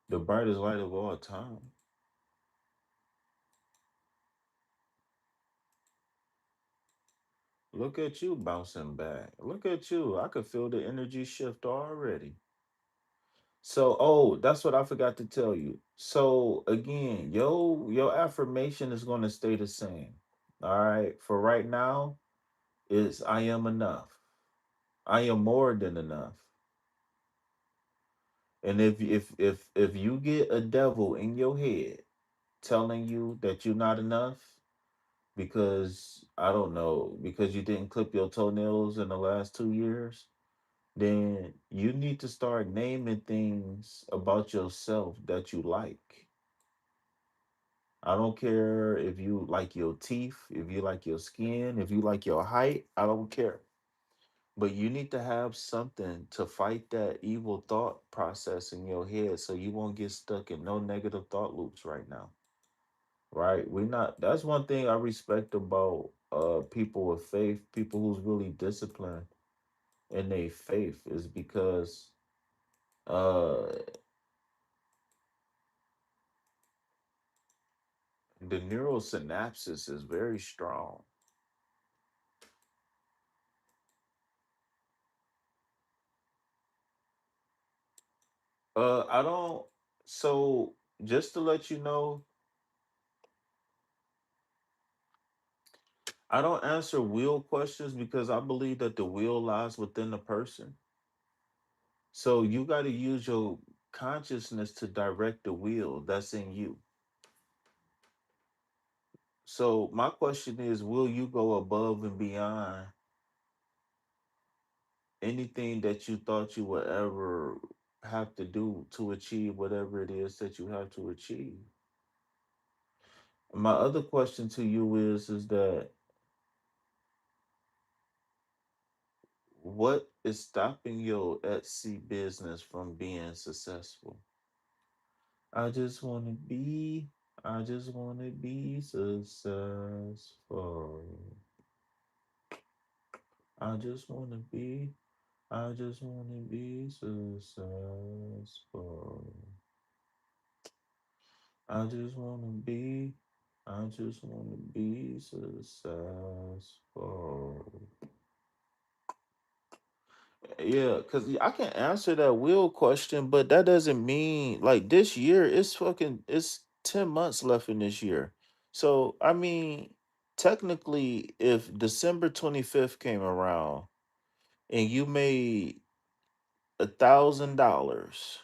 Speaker 1: The brightest light of all time. Look at you bouncing back. Look at you. I could feel the energy shift already. So, oh, that's what I forgot to tell you. So again, your affirmation is going to stay the same. All right. For right now, is I am enough. I am more than enough. And if you get a devil in your head telling you that you're not enough because I don't know, because you didn't clip your toenails in the last 2 years, then you need to start naming things about yourself that you like. I don't care if you like your teeth, if you like your skin, if you like your height, I don't care. But you need to have something to fight that evil thought process in your head so you won't get stuck in no negative thought loops right now. Right? We not That's one thing I respect about people with faith, people who's really disciplined in their faith is because uh the neural synapses is very strong. I don't. So just to let you know, I don't answer will questions because I believe that the will lies within the person. So you got to use your consciousness to direct the will that's in you. So my question is, will you go above and beyond anything that you thought you would ever have to do to achieve whatever it is that you have to achieve? My other question to you is that what is stopping your Etsy business from being successful? I just want to be, I just want to be successful. I just want to be, I just want to be successful. I just want to be, I just want to be successful. Yeah, because I can answer that will question, but that doesn't mean like this year, it's 10 months left in this year. So, I mean, technically, if December 25th came around and you made $1,000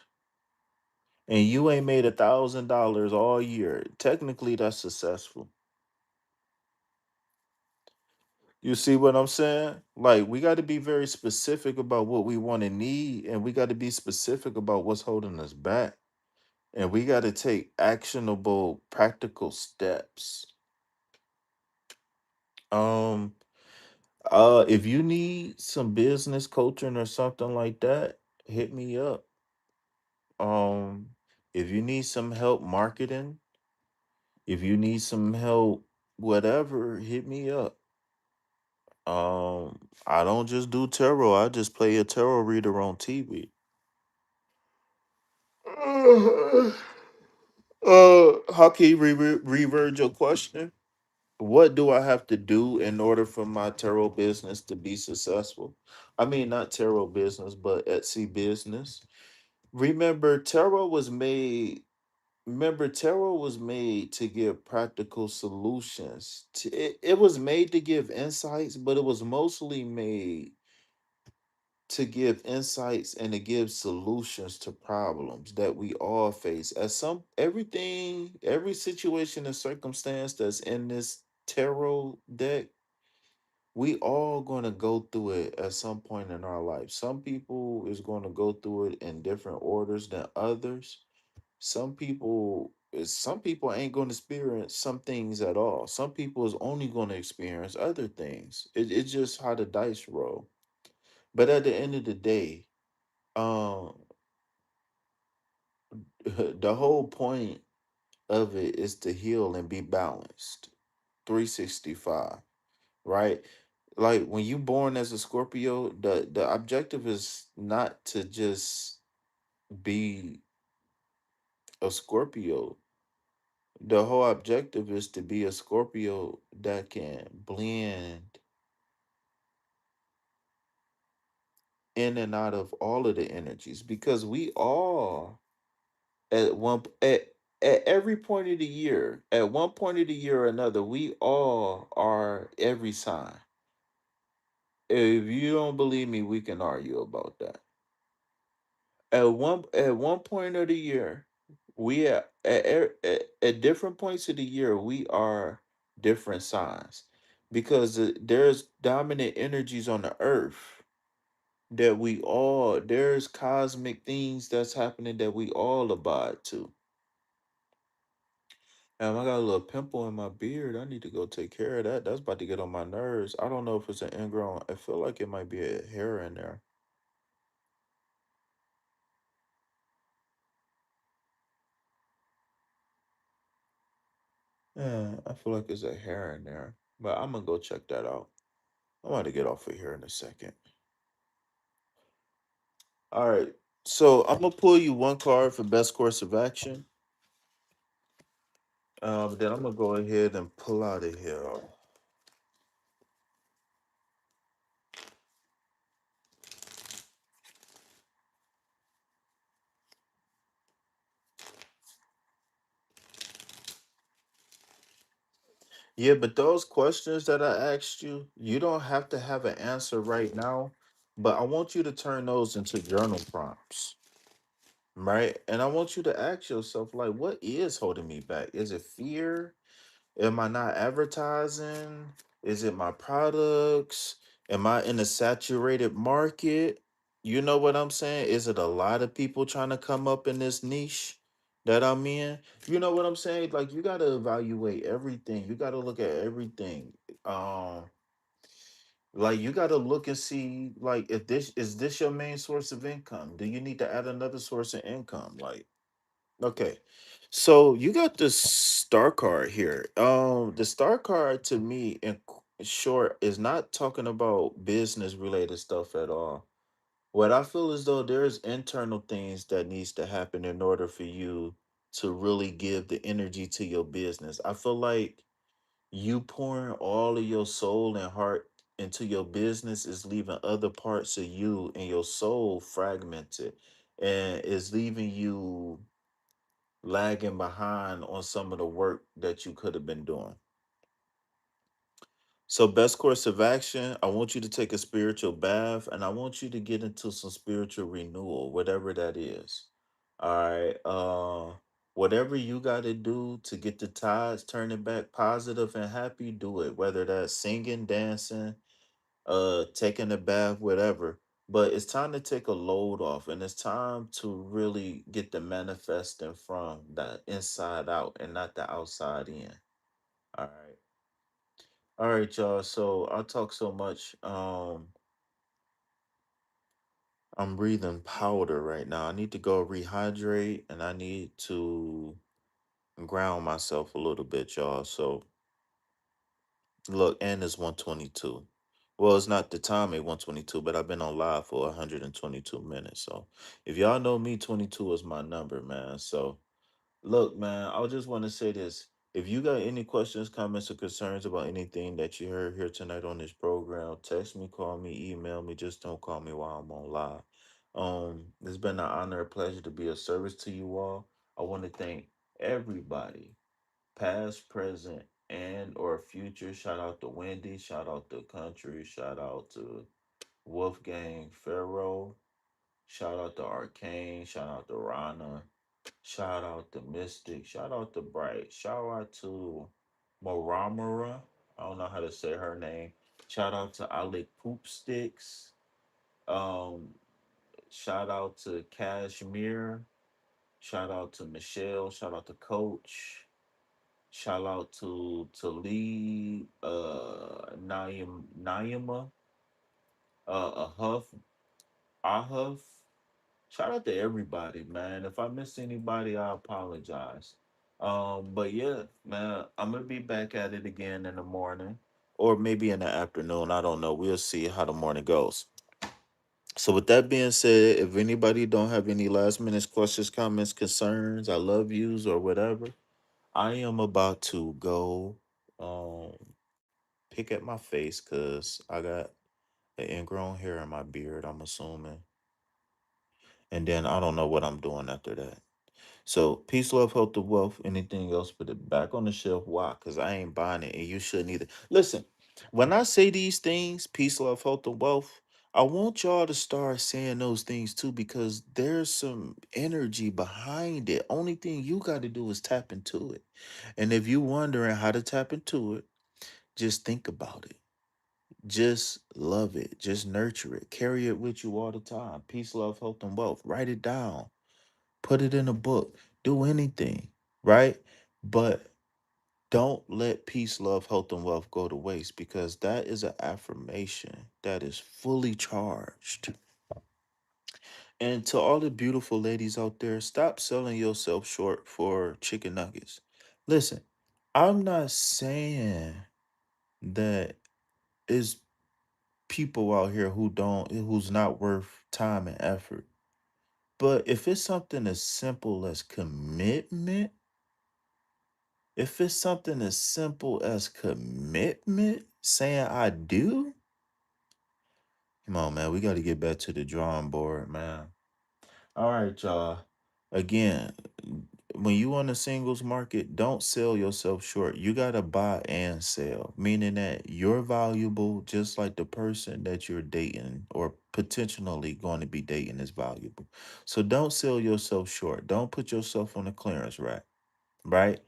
Speaker 1: and you ain't made $1,000 all year, technically that's successful. You see what I'm saying? Like, we got to be very specific about what we want to need, and we got to be specific about what's holding us back. And we got to take actionable, practical steps. Um, if you need some business coaching or something like that, hit me up. Um, if you need some help marketing, if you need some help, whatever, hit me up. I don't just do tarot. I just play a tarot reader on TV. How can you reword your question? What do I have to do in order for my tarot business to be successful? I mean, not tarot business, but Etsy business. Remember, tarot was made. Remember, tarot was made to give practical solutions. It was made to give insights, but it was mostly made to give insights and to give solutions to problems that we all face. As some everything, every situation and circumstance that's in this tarot deck, we all going to go through it at some point in our life. Some people is going to go through it in different orders than others. Some people ain't going to experience some things at all. Some people is only going to experience other things. It's just how the dice roll. But at the end of the day, um the whole point of it is to heal and be balanced 365, right? Like when you born as a Scorpio, the objective is not to just be a Scorpio. The whole objective is to be a Scorpio that can blend in and out of all of the energies, because we all at at every point of the year, at one point of the year or another, we all are every sign. If you don't believe me, we can argue about that. At one point of the year, we at different points of the year, we are different signs, because there's dominant energies on the earth that we all, there's cosmic things that's happening that we all abide to. I got a little pimple in my beard. I need to go take care of that. That's about to get on my nerves. I don't know if it's an ingrown. I feel like it might be a hair in there. Yeah, I feel like it's a hair in there. But I'm gonna go check that out. I'm about to get off of here in a second. All right. So I'm gonna pull you one card for best course of action. Then I'm gonna go ahead and pull out of here. Yeah, but those questions that I asked you, you don't have to have an answer right now, but I want you to turn those into journal prompts, right? And I want you to ask yourself, like, what is holding me back? Is it fear? Am I not advertising? Is it my products? Am I in a saturated market? You know what I'm saying? Is it a lot of people trying to come up in this niche that I'm in? You know what I'm saying? Like you gotta evaluate everything. You gotta look at everything. Um, like you gotta look and see like if this your main source of income? Do you need to add another source of income? Like okay. So you got the star card here. The star card to me in short is not talking about business related stuff at all. What I feel as though there's internal things that needs to happen in order for you to really give the energy to your business. I feel like you pouring all of your soul and heart into your business is leaving other parts of you and your soul fragmented and is leaving you lagging behind on some of the work that you could have been doing. So, best course of action, I want you to take a spiritual bath and I want you to get into some spiritual renewal, whatever that is. All right. Whatever you got to do to get the tides turning back positive and happy, do it. Whether that's singing, dancing, taking a bath, whatever. But it's time to take a load off and it's time to really get the manifesting from the inside out and not the outside in. All right. All right, y'all. So I talk so much. I'm breathing powder right now. I need to go rehydrate and I need to ground myself a little bit, y'all. So look, and it's 122. Well, it's not the time at 122, but I've been on live for 122 minutes. So if y'all know me, 22 is my number, man. So look, man, I just want to say this. If you got any questions, comments, or concerns about anything that you heard here tonight on this program, text me, call me, email me. Just don't call me while I'm on live. It's been an honor, a pleasure to be of service to you all. I want to thank everybody past, present, and or future. Shout out to Wendy. Shout out to Country. Shout out to Wolfgang Pharaoh. Shout out to Arcane. Shout out to Rana. Shout out to Mystic. Shout out to Bright. Shout out to Moramura. I don't know how to say her name. Shout out to Alec Poopsticks. Um, shout out to Cashmere. Shout out to Michelle. Shout out to Coach. Shout out to Lee, Naima, Ahuff, Ahuff. Shout out to everybody, man. If I missed anybody, I apologize. But yeah, man, I'm gonna be back at it again in the morning, or maybe in the afternoon. I don't know. We'll see how the morning goes. So with that being said, if anybody don't have any last minute questions, comments, concerns, I love yous or whatever, I am about to go. Um, pick at my face because I got an ingrown hair in my beard, I'm assuming. And then I don't know what I'm doing after that. So peace, love, health, and wealth. Anything else, put it back on the shelf. Why? Because I ain't buying it and you shouldn't either. Listen, when I say these things, peace, love, health, and wealth, I want y'all to start saying those things too because there's some energy behind it. Only thing you got to do is tap into it. And if you wondering how to tap into it, just think about it. Just love it. Just nurture it. Carry it with you all the time. Peace, love, health, and wealth. Write it down. Put it in a book. Do anything, right? But don't let peace, love, health, and wealth go to waste because that is an affirmation that is fully charged. And to all the beautiful ladies out there, stop selling yourself short for chicken nuggets. Listen, I'm not saying that it's people out here who's not worth time and effort. But if it's something as simple as commitment, if it's something as simple as commitment, saying I do, come on, man, we got to get back to the drawing board, man. All right, y'all. Again, when you on the singles market, don't sell yourself short. You got to buy and sell, meaning that you're valuable just like the person that you're dating or potentially going to be dating is valuable. So don't sell yourself short. Don't put yourself on the clearance rack, right?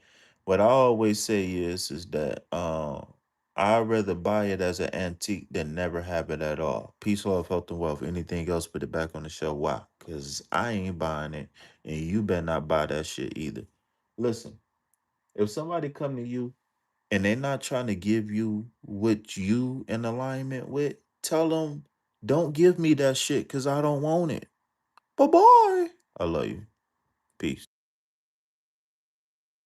Speaker 1: What I always say is that I'd rather buy it as an antique than never have it at all. Peace, love, health, and wealth. Anything else, put it back on the shelf. Why? Because I ain't buying it, and you better not buy that shit either. Listen, if somebody come to you and they're not trying to give you what you in alignment with, tell them, don't give me that shit because I don't want it. Bye bye. I love you.